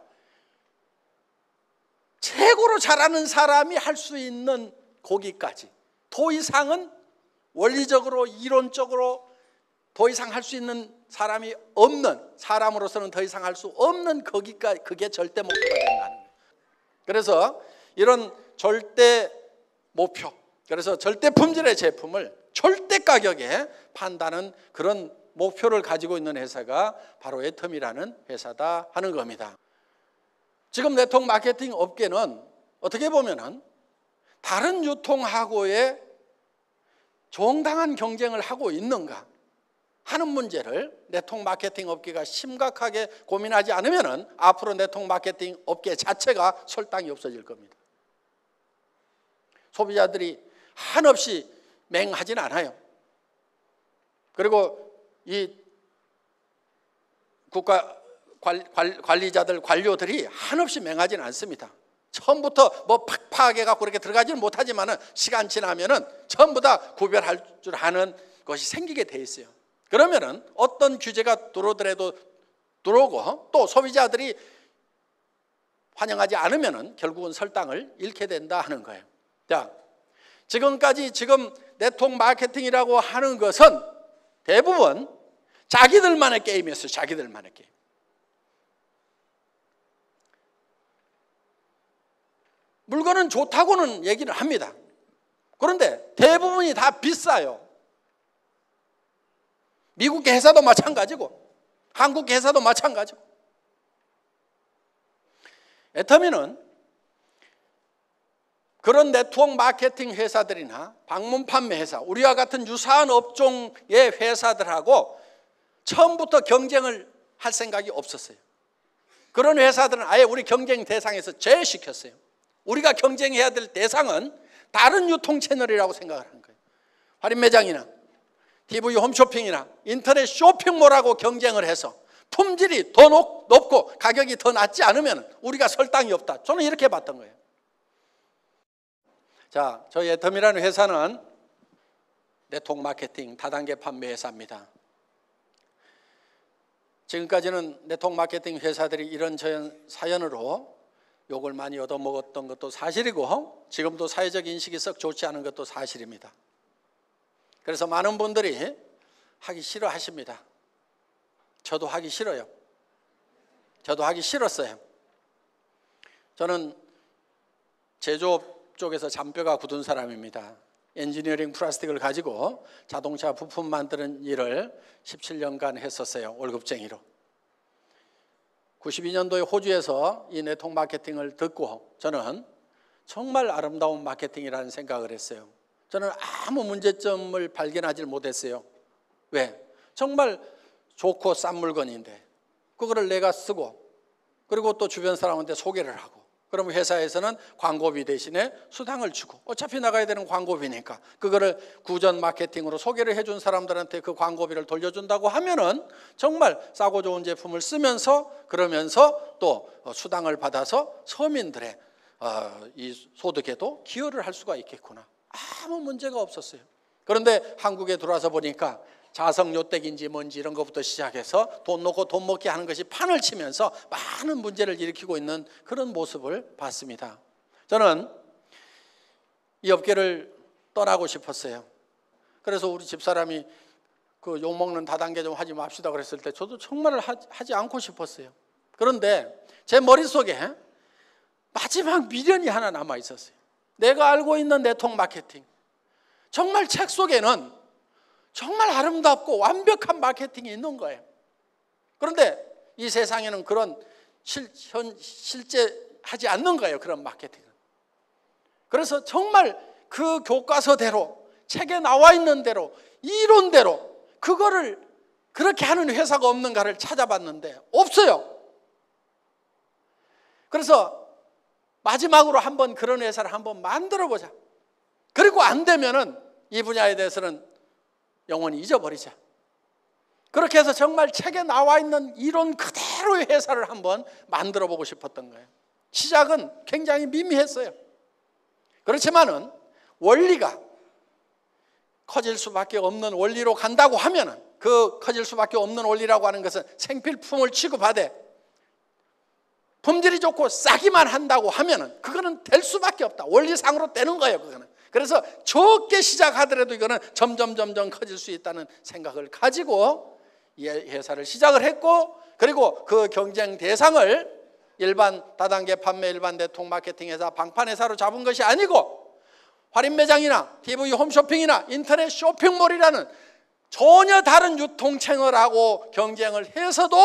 최고로 잘하는 사람이 할 수 있는 거기까지, 더 이상은 원리적으로 이론적으로 더 이상 할 수 있는 사람이 없는, 사람으로서는 더 이상 할 수 없는 거기까지, 그게 절대 목표가 된다는 거예요. 그래서 이런 절대 목표, 그래서 절대 품질의 제품을 절대 가격에 판다는 그런 목표를 가지고 있는 회사가 바로 애텀이라는 회사다 하는 겁니다. 지금 네트워크 마케팅 업계는 어떻게 보면은 다른 유통하고의 정당한 경쟁을 하고 있는가 하는 문제를 네트워크 마케팅 업계가 심각하게 고민하지 않으면은 앞으로 네트워크 마케팅 업계 자체가 설탕이 없어질 겁니다. 소비자들이 한없이 맹하진 않아요. 그리고 이 국가 관리자들, 관료들이 한없이 맹하지는 않습니다. 처음부터 뭐 팍팍하게 갖고 그렇게 들어가지는 못하지만은 시간 지나면은 전부 다 구별할 줄 아는 것이 생기게 돼 있어요. 그러면은 어떤 규제가 들어오더라도 들어오고 또 소비자들이 환영하지 않으면은 결국은 설탕을 잃게 된다 하는 거예요. 자, 지금까지 네트워크 마케팅이라고 하는 것은 대부분 자기들만의 게임이었어요. 자기들만의 게임. 물건은 좋다고는 얘기를 합니다. 그런데 대부분이 다 비싸요. 미국 회사도 마찬가지고 한국 회사도 마찬가지고. 애터미는 그런 네트워크 마케팅 회사들이나 방문 판매 회사, 우리와 같은 유사한 업종의 회사들하고 처음부터 경쟁을 할 생각이 없었어요. 그런 회사들은 아예 우리 경쟁 대상에서 제외시켰어요. 우리가 경쟁해야 될 대상은 다른 유통 채널이라고 생각을 하는 거예요. 할인 매장이나 TV 홈쇼핑이나 인터넷 쇼핑몰하고 경쟁을 해서 품질이 더 높고 가격이 더 낮지 않으면 우리가 설탕이 없다. 저는 이렇게 봤던 거예요. 자, 저희 애텀이라는 회사는 네트워크 마케팅 다단계 판매 회사입니다. 지금까지는 네트워크 마케팅 회사들이 이런저런 사연으로 욕을 많이 얻어먹었던 것도 사실이고 지금도 사회적 인식이 썩 좋지 않은 것도 사실입니다. 그래서 많은 분들이 하기 싫어하십니다. 저도 하기 싫어요. 저도 하기 싫었어요. 저는 제조업 쪽에서 잔뼈가 굳은 사람입니다. 엔지니어링 플라스틱을 가지고 자동차 부품 만드는 일을 17년간 했었어요. 월급쟁이로. 92년도에 호주에서 이 네트워크 마케팅을 듣고 저는 정말 아름다운 마케팅이라는 생각을 했어요. 저는 아무 문제점을 발견하지 못했어요. 왜? 정말 좋고 싼 물건인데 그거를 내가 쓰고 그리고 또 주변 사람한테 소개를 하고 그러면 회사에서는 광고비 대신에 수당을 주고 어차피 나가야 되는 광고비니까 그거를 구전 마케팅으로 소개를 해준 사람들한테 그 광고비를 돌려준다고 하면은 정말 싸고 좋은 제품을 쓰면서 그러면서 또 수당을 받아서 서민들의 이 소득에도 기여를 할 수가 있겠구나. 아무 문제가 없었어요. 그런데 한국에 들어와서 보니까 자성요택인지 뭔지 이런 것부터 시작해서 돈 놓고 돈 먹게 하는 것이 판을 치면서 많은 문제를 일으키고 있는 그런 모습을 봤습니다. 저는 이 업계를 떠나고 싶었어요. 그래서 우리 집사람이 그 욕먹는 다단계 좀 하지 맙시다 그랬을 때 저도 정말 하지 않고 싶었어요. 그런데 제 머릿속에 마지막 미련이 하나 남아 있었어요. 내가 알고 있는 네트워크 마케팅, 정말 책 속에는 정말 아름답고 완벽한 마케팅이 있는 거예요. 그런데 이 세상에는 그런 실제 하지 않는 거예요. 그런 마케팅은. 그래서 정말 그 교과서대로 책에 나와 있는 대로 이론대로 그거를 그렇게 하는 회사가 없는가를 찾아봤는데 없어요. 그래서 마지막으로 한번 그런 회사를 한번 만들어 보자. 그리고 안 되면은 이 분야에 대해서는 영원히 잊어버리자. 그렇게 해서 정말 책에 나와 있는 이론 그대로의 회사를 한번 만들어 보고 싶었던 거예요. 시작은 굉장히 미미했어요. 그렇지만은 원리가 커질 수밖에 없는 원리로 간다고 하면은 그 커질 수밖에 없는 원리라고 하는 것은 생필품을 취급하되 품질이 좋고 싸기만 한다고 하면은 그거는 될 수밖에 없다. 원리상으로 되는 거예요, 그거는. 그래서 적게 시작하더라도 이거는 점점 커질 수 있다는 생각을 가지고 이 회사를 시작을 했고, 그리고 그 경쟁 대상을 일반 다단계 판매 일반 대통 마케팅 회사 방판 회사로 잡은 것이 아니고 할인 매장이나 TV 홈쇼핑이나 인터넷 쇼핑몰이라는 전혀 다른 유통책을 하고 경쟁을 해서도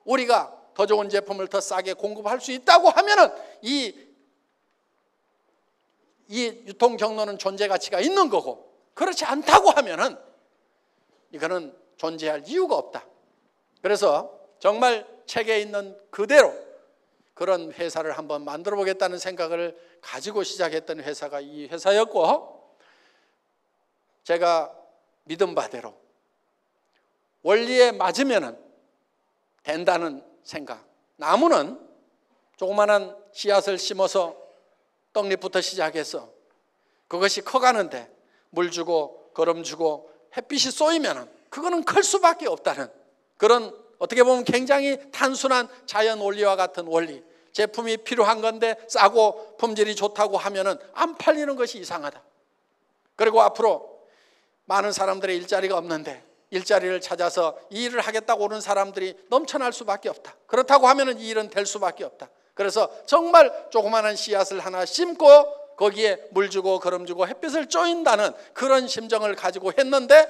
우리가 더 좋은 제품을 더 싸게 공급할 수 있다고 하면은 이 유통 경로는 존재 가치가 있는 거고, 그렇지 않다고 하면은 이거는 존재할 이유가 없다. 그래서 정말 책에 있는 그대로 그런 회사를 한번 만들어 보겠다는 생각을 가지고 시작했던 회사가 이 회사였고, 제가 믿은 바대로 원리에 맞으면은 된다는 생각. 나무는 조그마한 씨앗을 심어서 떡잎부터 시작해서 그것이 커가는데 물 주고 거름 주고 햇빛이 쏘이면 그거는 클 수밖에 없다는 그런, 어떻게 보면 굉장히 단순한 자연 원리와 같은 원리. 제품이 필요한 건데 싸고 품질이 좋다고 하면은 안 팔리는 것이 이상하다. 그리고 앞으로 많은 사람들의 일자리가 없는데 일자리를 찾아서 이 일을 하겠다고 오는 사람들이 넘쳐날 수밖에 없다. 그렇다고 하면은 이 일은 될 수밖에 없다. 그래서 정말 조그마한 씨앗을 하나 심고 거기에 물 주고 거름 주고 햇빛을 쬐인다는 그런 심정을 가지고 했는데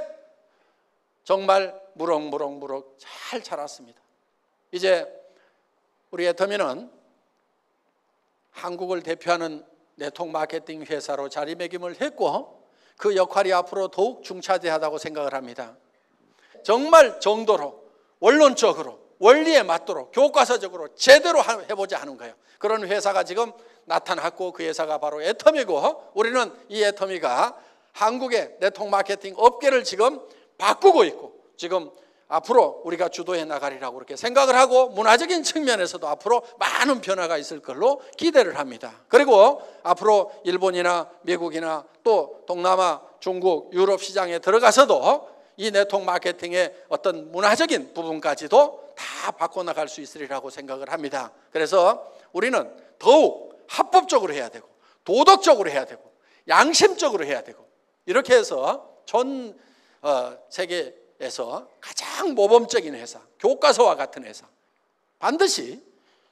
정말 무럭무럭 잘 자랐습니다. 이제 우리 애터미는 한국을 대표하는 네트워크 마케팅 회사로 자리매김을 했고 그 역할이 앞으로 더욱 중차대하다고 생각을 합니다. 정말 정도로 원론적으로 원리에 맞도록 교과서적으로 제대로 해보자 하는 거예요. 그런 회사가 지금 나타났고 그 회사가 바로 애터미고, 우리는 이 애터미가 한국의 네트워크 마케팅 업계를 지금 바꾸고 있고 지금 앞으로 우리가 주도해 나가리라고 그렇게 생각을 하고, 문화적인 측면에서도 앞으로 많은 변화가 있을 걸로 기대를 합니다. 그리고 앞으로 일본이나 미국이나 또 동남아, 중국, 유럽 시장에 들어가서도 이 네트워크 마케팅의 어떤 문화적인 부분까지도 다 바꿔나갈 수 있으리라고 생각을 합니다. 그래서 우리는 더욱 합법적으로 해야 되고 도덕적으로 해야 되고 양심적으로 해야 되고, 이렇게 해서 전 세계에서 가장 모범적인 회사, 교과서와 같은 회사, 반드시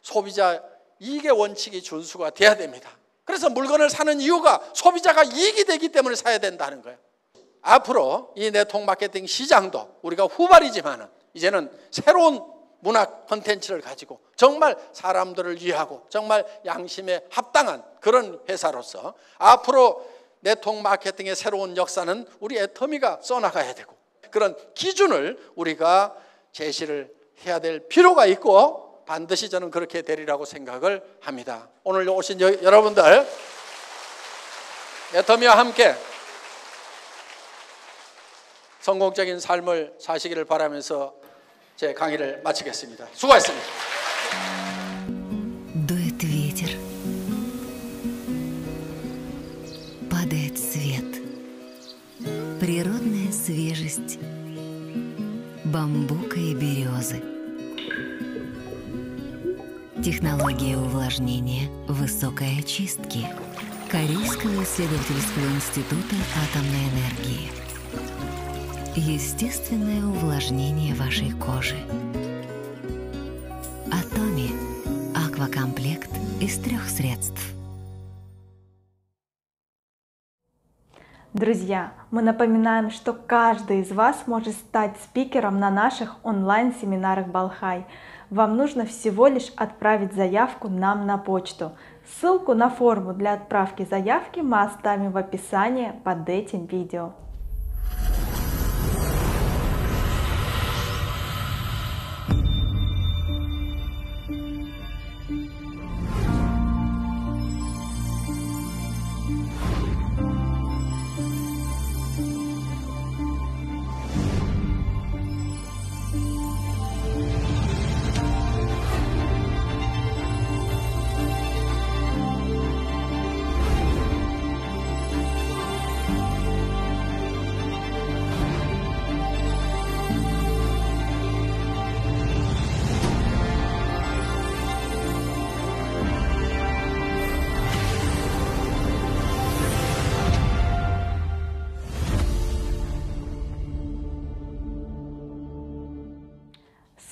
소비자 이익의 원칙이 준수가 돼야 됩니다. 그래서 물건을 사는 이유가 소비자가 이익이 되기 때문에 사야 된다는 거예요. 앞으로 이 네트워크 마케팅 시장도 우리가 후발이지만 이제는 새로운 문화 콘텐츠를 가지고 정말 사람들을 위하고 정말 양심에 합당한 그런 회사로서 앞으로 네트워크 마케팅의 새로운 역사는 우리 애터미가 써나가야 되고, 그런 기준을 우리가 제시를 해야 될 필요가 있고 반드시 저는 그렇게 되리라고 생각을 합니다. 오늘 오신 여러분들 애터미와 함께 성공적인 삶을 사시기를 바라면서 제 강의를 마치겠습니다. 수고하셨습니다. Дует ветер, падает свет, природная свежесть, бамбука и березы. Технология увлажнения высокой очистки Корейского исследовательского института атомной энергии. Естественное увлажнение вашей кожи. Атоми. Аквакомплект из 3 средств. Друзья, мы напоминаем, что каждый из вас может стать спикером на наших онлайн-семинарах Балхай. Вам нужно всего лишь отправить заявку нам на почту. Ссылку на форму для отправки заявки мы оставим в описании под этим видео.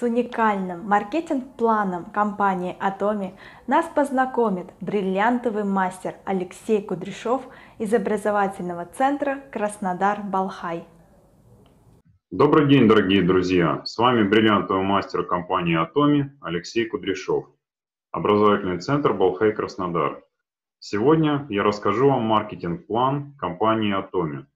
С уникальным маркетинг-планом компании Atomy нас познакомит бриллиантовый мастер Алексей Кудряшов из образовательного центра Краснодар-Балхай. Добрый день, дорогие друзья! С вами бриллиантовый мастер компании Atomy Алексей Кудряшов, образовательный центр Балхай-Краснодар. Сегодня я расскажу вам маркетинг-план компании Atomy.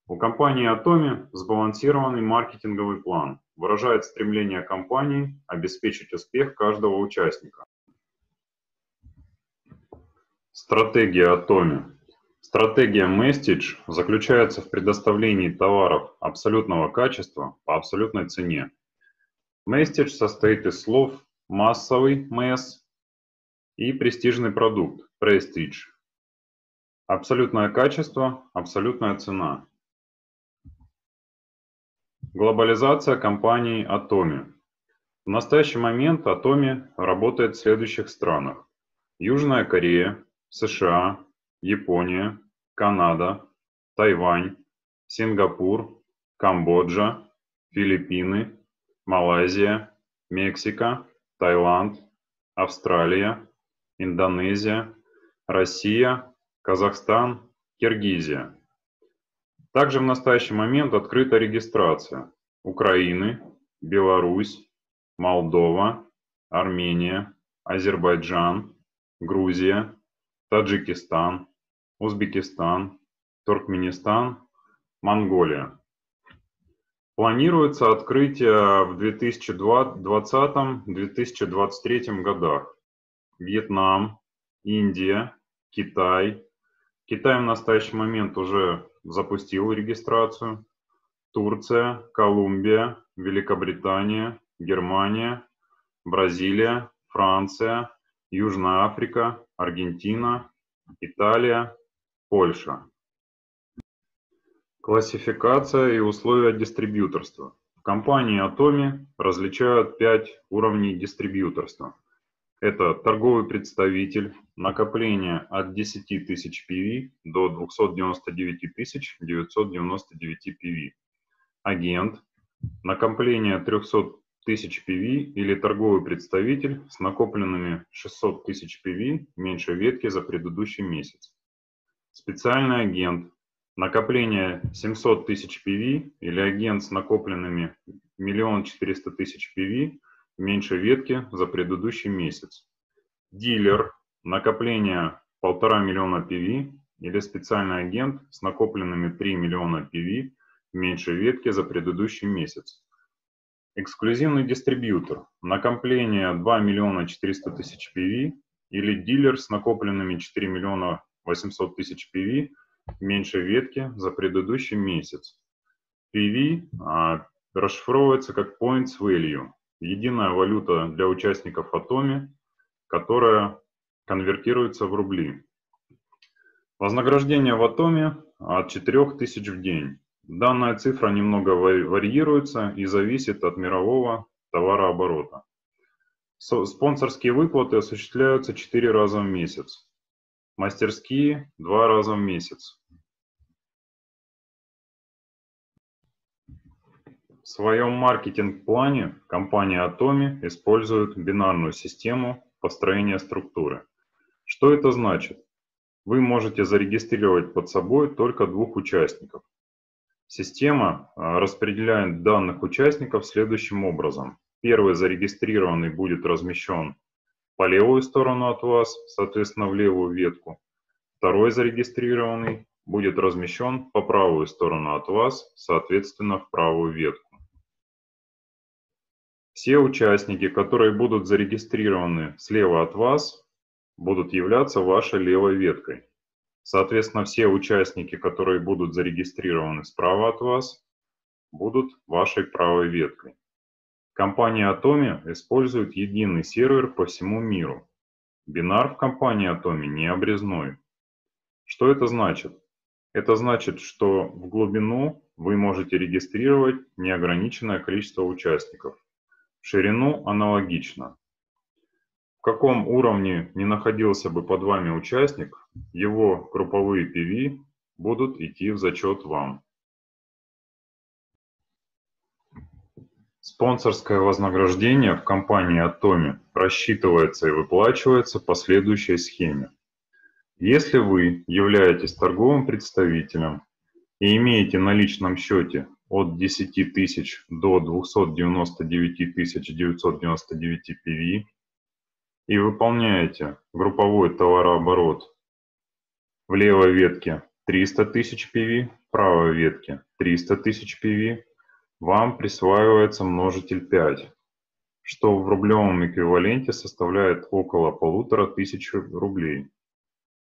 У компании Atomy сбалансированный маркетинговый план, выражает стремление компании обеспечить успех каждого участника. Стратегия Atomy. Стратегия Message заключается в предоставлении товаров абсолютного качества по абсолютной цене. Message состоит из слов массовый (mass) и престижный продукт (prestige). Абсолютное качество, абсолютная цена. Глобализация компании Atomy. В настоящий момент Atomy работает в следующих странах: Южная Корея, США, Япония, Канада, Тайвань, Сингапур, Камбоджа, Филиппины, Малайзия, Мексика, Таиланд, Австралия, Индонезия, Россия, Казахстан, Киргизия. Также в настоящий момент открыта регистрация Украины, Беларусь, Молдова, Армения, Азербайджан, Грузия, Таджикистан, Узбекистан, Туркменистан, Монголия. Планируется открытие в 2020-2023 годах. Вьетнам, Индия, Китай. Китай в настоящий момент уже запустил регистрацию. Турция, Колумбия, Великобритания, Германия, Бразилия, Франция, Южная Африка, Аргентина, Италия, Польша. Классификация и условия дистрибьюторства. В компании Atomy различают 5 уровней дистрибьюторства. Это торговый представитель, накопление от 10 тысяч PV до 299 999 PV. Агент, накопление 300 тысяч PV или торговый представитель с накопленными 600 тысяч PV меньше ветки за предыдущий месяц. Специальный агент, накопление 700 тысяч PV или агент с накопленными 1 400 000 PV меньше ветки за предыдущий месяц. Дилер, накопление 1,5 миллиона PV или специальный агент с накопленными 3 миллиона PV меньше ветки за предыдущий месяц. Эксклюзивный дистрибьютор, накопление 2 400 000 PV или дилер с накопленными 4 800 000 PV меньше ветки за предыдущий месяц. PV расшифровывается как Points Value, единая валюта для участников Atomy, которая конвертируется в рубли. Вознаграждение в Atomy от 4000 в день. Данная цифра немного варьируется и зависит от мирового товарооборота. Спонсорские выплаты осуществляются 4 раза в месяц. Мастерские 2 раза в месяц. В своем маркетинг-плане компания Atomy использует бинарную систему построения структуры. Что это значит? Вы можете зарегистрировать под собой только 2 участников. Система распределяет данных участников следующим образом. Первый зарегистрированный будет размещен по левую сторону от вас, соответственно в левую ветку. Второй зарегистрированный будет размещен по правую сторону от вас, соответственно в правую ветку. Все участники, которые будут зарегистрированы слева от вас, будут являться вашей левой веткой. Соответственно, все участники, которые будут зарегистрированы справа от вас, будут вашей правой веткой. Компания Atomy использует единый сервер по всему миру. Бинар в компании Atomy не обрезной. Что это значит? Это значит, что в глубину вы можете регистрировать неограниченное количество участников. В ширину аналогично. В каком уровне не находился бы под вами участник, его групповые PV будут идти в зачет вам. С Спонсорское вознаграждение в компании Atomi рассчитывается и выплачивается по следующей схеме. Если вы являетесь торговым представителем и имеете на личном счете от 10 тысяч до 299 999 PV и выполняете групповой товарооборот в левой ветке 300 тысяч PV, в правой ветке 300 тысяч PV, вам присваивается множитель 5, что в рублевом эквиваленте составляет около 1500 рублей.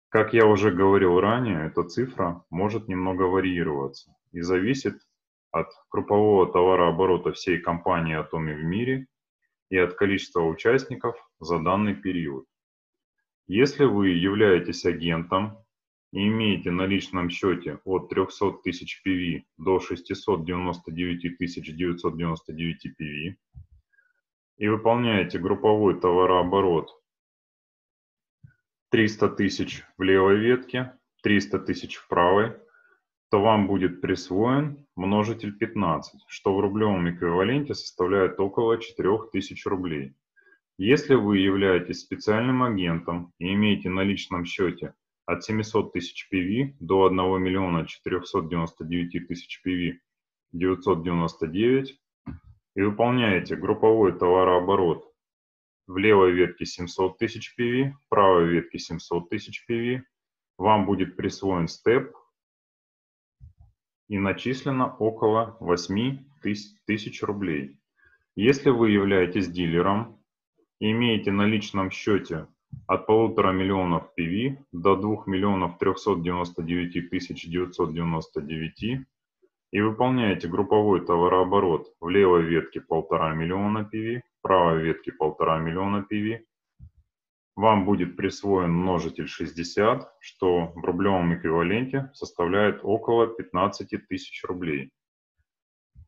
Как я уже говорил ранее, эта цифра может немного варьироваться и зависит от группового товарооборота всей компании Atomi в мире и от количества участников за данный период. Если вы являетесь агентом и имеете на личном счете от 300 тысяч PV до 699 999 PV и выполняете групповой товарооборот 300 тысяч в левой ветке, 300 тысяч в правой, то вам будет присвоен множитель 15, что в рублевом эквиваленте составляет около 4000 рублей. Если вы являетесь специальным агентом и имеете на личном счете от 700 тысяч PV до 1 499 000 PV 999 и выполняете групповой товарооборот в левой ветке 700 тысяч PV, в правой ветке 700 тысяч PV, вам будет присвоен степ и начислено около 8000 рублей. Если вы являетесь дилером и имеете на личном счете от 1,5 миллиона PV до 2 399 999 и выполняете групповой товарооборот в левой ветке 1,5 миллиона PV, в правой ветке 1,5 миллиона PV, вам будет присвоен множитель 60, что в рублевом эквиваленте составляет около 15 тысяч рублей.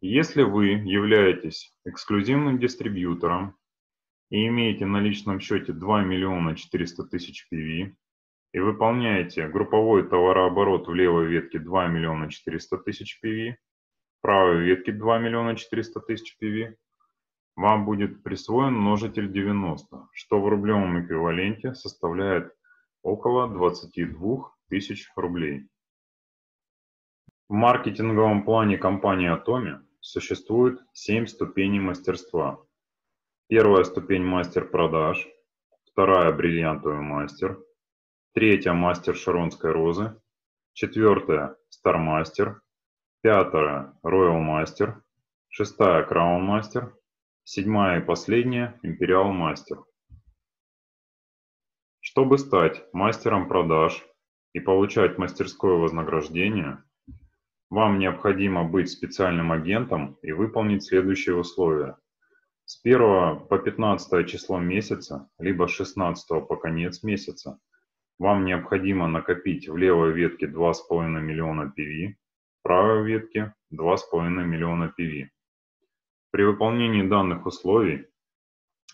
Если вы являетесь эксклюзивным дистрибьютором и имеете на личном счете 2 400 000 PV и выполняете групповой товарооборот в левой ветке 2 400 000 PV, в правой ветке 2 400 000 PV, вам будет присвоен множитель 90, что в рублевом эквиваленте составляет около 22 тысяч рублей. В маркетинговом плане компании Atomi существует 7 ступеней мастерства. Первая ступень мастер продаж, вторая бриллиантовый мастер, третья мастер Шаронской розы, четвертая стар-мастер, пятая роял мастер, шестая краун мастер, седьмая и последняя империал мастер. Чтобы стать мастером продаж и получать мастерское вознаграждение, вам необходимо быть специальным агентом и выполнить следующие условия. С 1 по 15 число месяца, либо с 16 по конец месяца, вам необходимо накопить в левой ветке 2,5 миллиона PV, в правой ветке 2,5 миллиона PV. При выполнении данных условий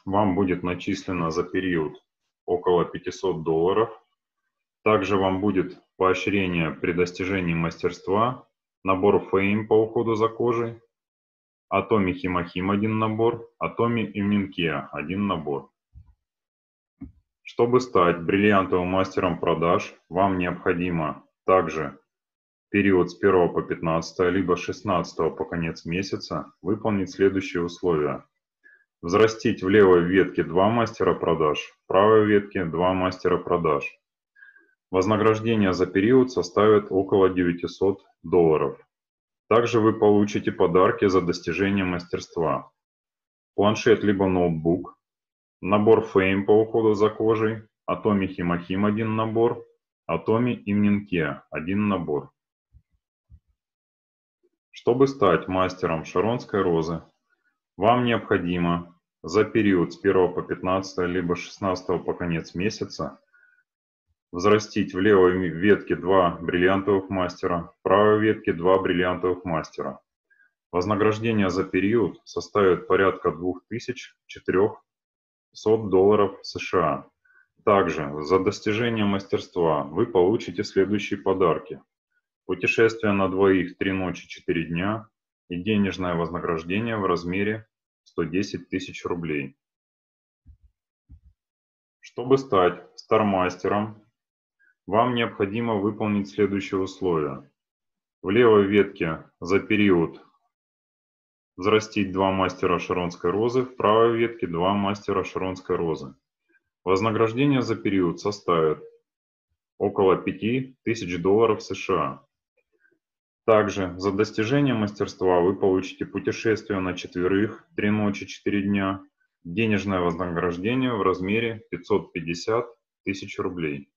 вам будет начислено за период около $500. Также вам будет поощрение при достижении мастерства, набор Fame по уходу за кожей, Atomi Himahim 1 набор, Atomi Evening Care 1 набор. Чтобы стать бриллиантовым мастером продаж, вам необходимо также период с 1 по 15, либо с 16 по конец месяца выполнить следующие условия. Взрастить в левой ветке 2 мастера продаж, в правой ветке 2 мастера продаж. Вознаграждение за период составит около $900. Также вы получите подарки за достижение мастерства. Планшет либо ноутбук, набор Fame по уходу за кожей, Atomi Himahim 1 набор, Atomi Evening Care 1 набор. Чтобы стать мастером Шаронской розы, вам необходимо за период с 1 по 15, либо с 16 по конец месяца взрастить в левой ветке 2 бриллиантовых мастера, в правой ветке 2 бриллиантовых мастера. Вознаграждение за период составит порядка $2400 США. Также за достижение мастерства вы получите следующие подарки: путешествие на двоих 3 ночи 4 дня и денежное вознаграждение в размере 110 тысяч рублей. Чтобы стать стармастером, вам необходимо выполнить следующие условия. В левой ветке за период взрастить 2 мастера Шаронской розы, в правой ветке 2 мастера Шаронской розы. Вознаграждение за период составит около $5000 США. Также за достижение мастерства вы получите путешествие на 4, 3 ночи, 4 дня, денежное вознаграждение в размере 550 тысяч рублей.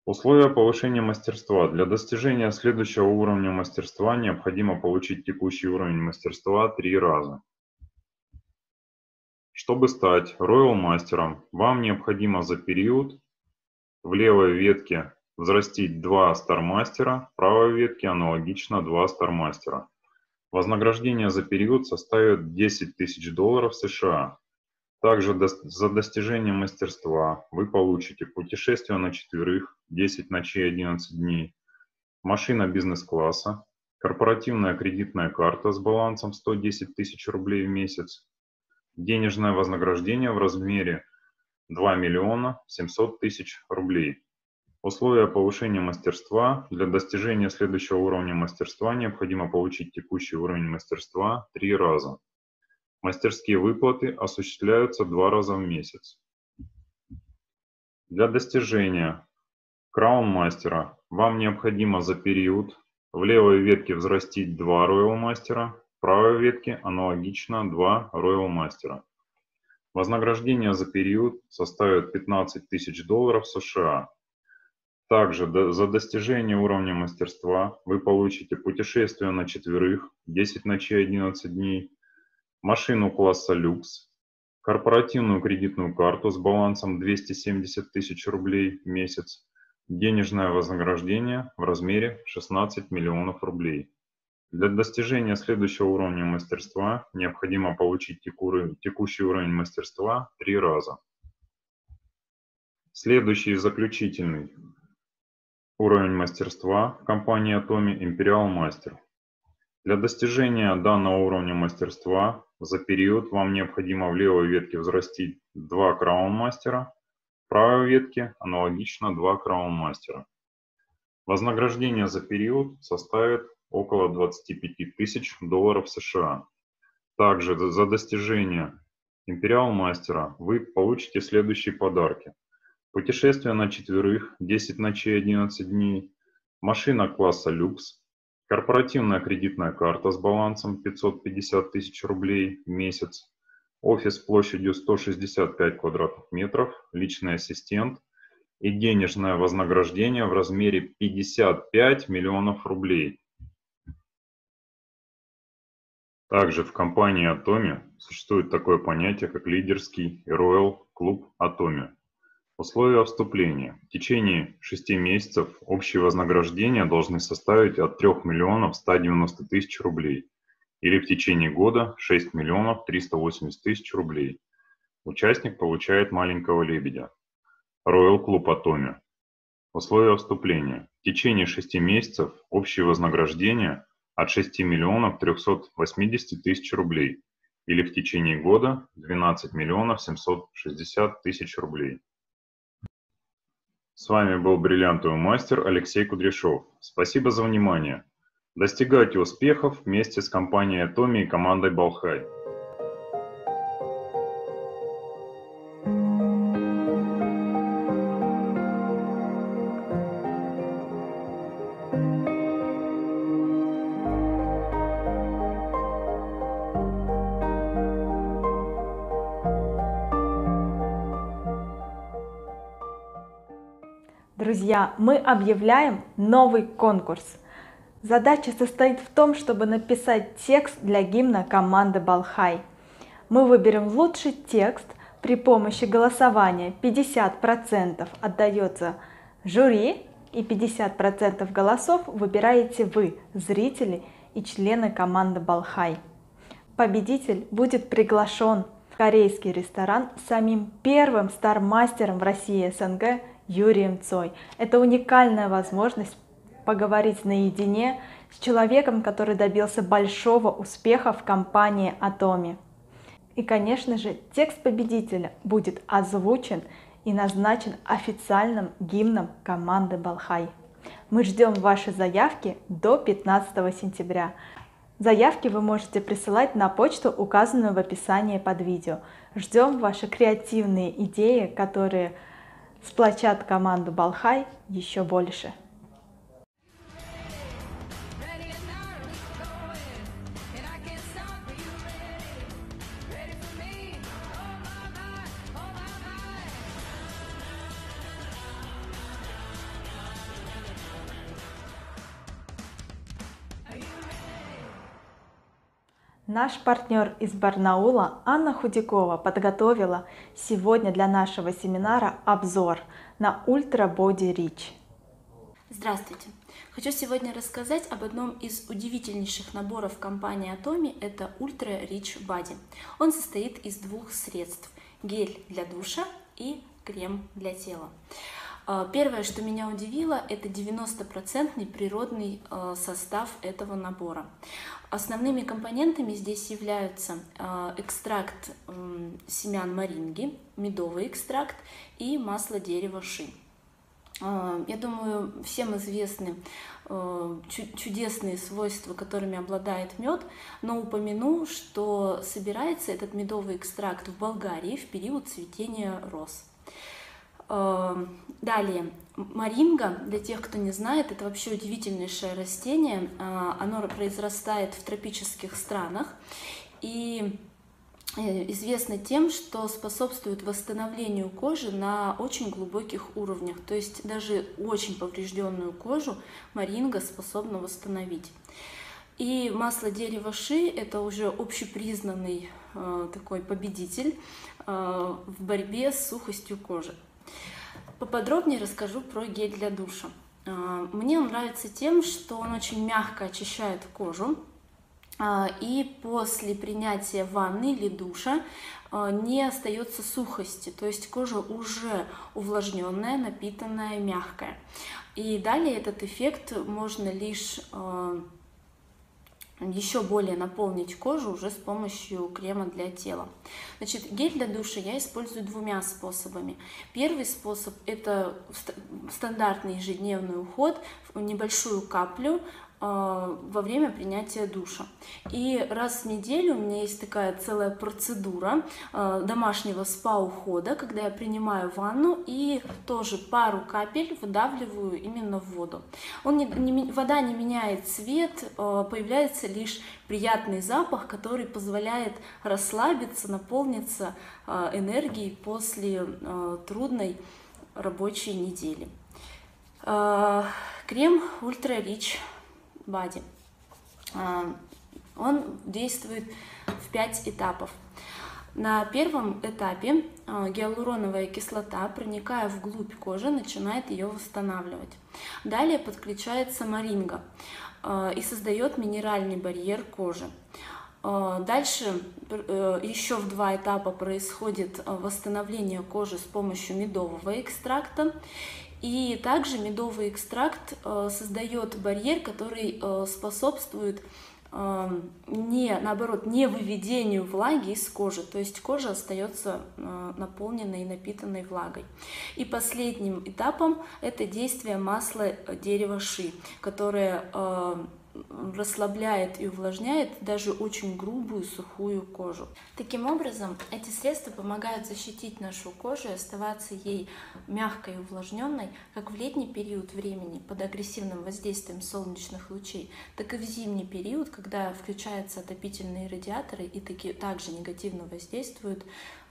Условия повышения мастерства. Для достижения следующего уровня мастерства необходимо получить текущий уровень мастерства 3 раза. Чтобы стать Royal мастером, вам необходимо за период в левой ветке взрастить 2 стармастера, в правой ветке аналогично 2 стармастера. Вознаграждение за период составит $10 тысяч США. Также за достижение мастерства вы получите путешествие на 4, 10 ночей, 11 дней, машина бизнес-класса, корпоративная кредитная карта с балансом 110 тысяч рублей в месяц, денежное вознаграждение в размере 2 700 000 рублей. Условия повышения мастерства. Для достижения следующего уровня мастерства необходимо получить текущий уровень мастерства 3 раза. Мастерские выплаты осуществляются 2 раза в месяц. Для достижения Crown мастера вам необходимо за период в левой ветке взрастить 2 Royal мастера, в правой ветке аналогично 2 Royal мастера. Вознаграждение за период составит $15 тысяч США. Также за достижение уровня мастерства вы получите путешествие на 4, 10 ночей, 11 дней, машину класса люкс, корпоративную кредитную карту с балансом 270 тысяч рублей в месяц, денежное вознаграждение в размере 16 миллионов рублей. Для достижения следующего уровня мастерства необходимо получить текущий уровень мастерства 3 раза. Следующий заключительный уровень мастерства в компании Atomy Imperial Master. Для достижения данного уровня мастерства за период вам необходимо в левой ветке взрастить 2 Crown мастера, в правой ветке аналогично 2 Crown мастера. Вознаграждение за период составит около $25 тысяч США. Также за достижение Imperial мастера вы получите следующие подарки. Путешествие на 4, 10 ночей, 11 дней, машина класса люкс, корпоративная кредитная карта с балансом 550 тысяч рублей в месяц, офис площадью 165 квадратных метров, личный ассистент и денежное вознаграждение в размере 55 миллионов рублей. Также в компании Atomy существует такое понятие, как лидерский и Royal клуб Atomy. Условия вступления. В течение 6 месяцев общее вознаграждение должны составить от 3 190 000 рублей или в течение года 6 380 000 рублей. Участник получает маленького лебедя. Royal клуб Atomy. Условия вступления. В течение 6 месяцев общее вознаграждение от 6 380 000 рублей или в течение года 12 760 000 рублей. С вами был бриллиантовый мастер Алексей Кудряшов. Спасибо за внимание. Достигайте успехов вместе с компанией Atomy и командой Балхай. Друзья, мы объявляем новый конкурс. Задача состоит в том, чтобы написать текст для гимна команды Балхай. Мы выберем лучший текст при помощи голосования. 50% отдается жюри и 50% голосов выбираете вы, зрители и члены команды Балхай. Победитель будет приглашен в корейский ресторан самим первым стармастером в России и СНГ Юрием Цой. Это уникальная возможность поговорить наедине с человеком, который добился большого успеха в компании Atomy. И, конечно же, текст победителя будет озвучен и назначен официальным гимном команды Балхай. Мы ждем ваши заявки до 15 сентября. Заявки вы можете присылать на почту, указанную в описании под видео. Ждем ваши креативные идеи, которые сплотят команду Балхай еще больше. Наш партнер из Барнаула Анна Худякова подготовила сегодня для нашего семинара обзор на Ultra Body Rich. Здравствуйте! Хочу сегодня рассказать об одном из удивительнейших наборов компании Atomy, это Ultra Rich Body. Он состоит из двух средств – гель для душа и крем для тела. Первое, что меня удивило, это 90% природный состав этого набора. Основными компонентами здесь являются экстракт семян моринги, медовый экстракт и масло дерева ши. Я думаю, всем известны чудесные свойства, которыми обладает мед, но упомяну, что собирается этот медовый экстракт в Болгарии в период цветения роз. Далее, моринга, для тех, кто не знает, это вообще удивительнейшее растение. Оно произрастает в тропических странах и известно тем, что способствует восстановлению кожи на очень глубоких уровнях. То есть даже очень поврежденную кожу моринга способна восстановить. И масло дерева ши – это уже общепризнанный такой победитель в борьбе с сухостью кожи. Поподробнее расскажу про гель для душа. Мне он нравится тем, что он очень мягко очищает кожу, и после принятия ванны или душа не остается сухости, то есть кожа уже увлажненная, напитанная, мягкая. И далее этот эффект можно лишь еще более наполнить кожу уже с помощью крема для тела. Значит, гель для душа я использую двумя способами. Первый способ – это стандартный ежедневный уход в небольшую каплю во время принятия душа. И раз в неделю у меня есть такая целая процедура домашнего спа-ухода, когда я принимаю ванну и тоже пару капель выдавливаю именно в воду. Вода не меняет цвет, появляется лишь приятный запах, который позволяет расслабиться, наполниться энергией после трудной рабочей недели. Крем Ultra Rich Body. Он действует в 5 этапов. На первом этапе гиалуроновая кислота, проникая вглубь кожи, начинает ее восстанавливать. Далее подключается моринга и создает минеральный барьер кожи. Дальше еще в 2 этапа происходит восстановление кожи с помощью медового экстракта. И также медовый экстракт создает барьер, который способствует не выведению влаги из кожи, то есть кожа остается наполненной и напитанной влагой. И последним этапом это действие масла дерева ши, которое расслабляет и увлажняет даже очень грубую сухую кожу. Таким образом, эти средства помогают защитить нашу кожу и оставаться ей мягкой и увлажненной как в летний период времени под агрессивным воздействием солнечных лучей, так и в зимний период, когда включаются отопительные радиаторы и также негативно воздействуют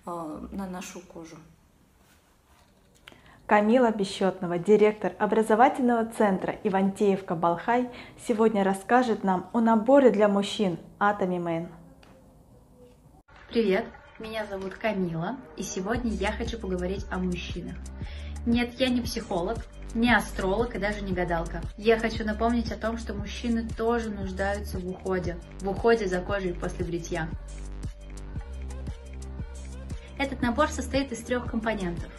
на нашу кожу. Камила Бесчетнова, директор образовательного центра Ивантеевка Балхай, сегодня расскажет нам о наборе для мужчин Atomy Man. Привет, меня зовут Камила, и сегодня я хочу поговорить о мужчинах. Нет, я не психолог, не астролог и даже не гадалка. Я хочу напомнить о том, что мужчины тоже нуждаются в уходе за кожей после бритья. Этот набор состоит из 3 компонентов.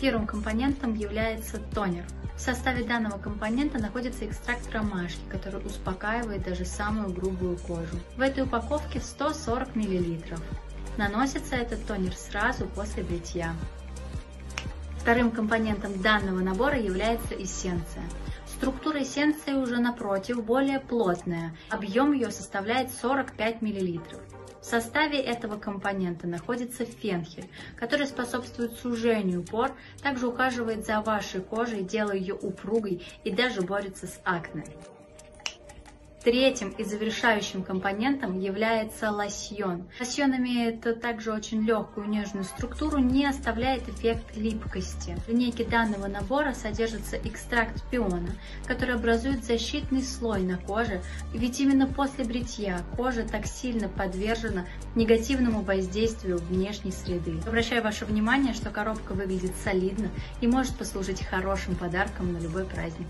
Первым компонентом является тонер. В составе данного компонента находится экстракт ромашки, который успокаивает даже самую грубую кожу. В этой упаковке 140 мл. Наносится этот тонер сразу после бритья. Вторым компонентом данного набора является эссенция. Структура эссенции уже напротив более плотная, объем ее составляет 45 мл. В составе этого компонента находится фенхель, который способствует сужению пор, также ухаживает за вашей кожей, делая ее упругой и даже борется с акне. Третьим и завершающим компонентом является лосьон. Лосьон имеет также очень легкую нежную структуру, не оставляет эффект липкости. В линейке данного набора содержится экстракт пиона, который образует защитный слой на коже, ведь именно после бритья кожа так сильно подвержена негативному воздействию внешней среды. Обращаю ваше внимание, что коробка выглядит солидно и может послужить хорошим подарком на любой праздник.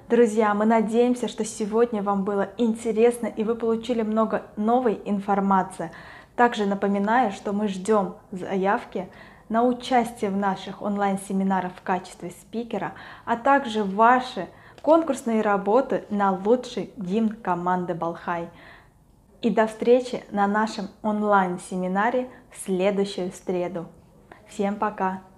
Друзья, мы надеемся, что сегодня вам было интересно и вы получили много новой информации. Также напоминаю, что мы ждем заявки на участие в наших онлайн-семинарах в качестве спикера, а также ваши конкурсные работы на лучший гимн команды Балхай. И до встречи на нашем онлайн-семинаре в следующую среду. Всем пока!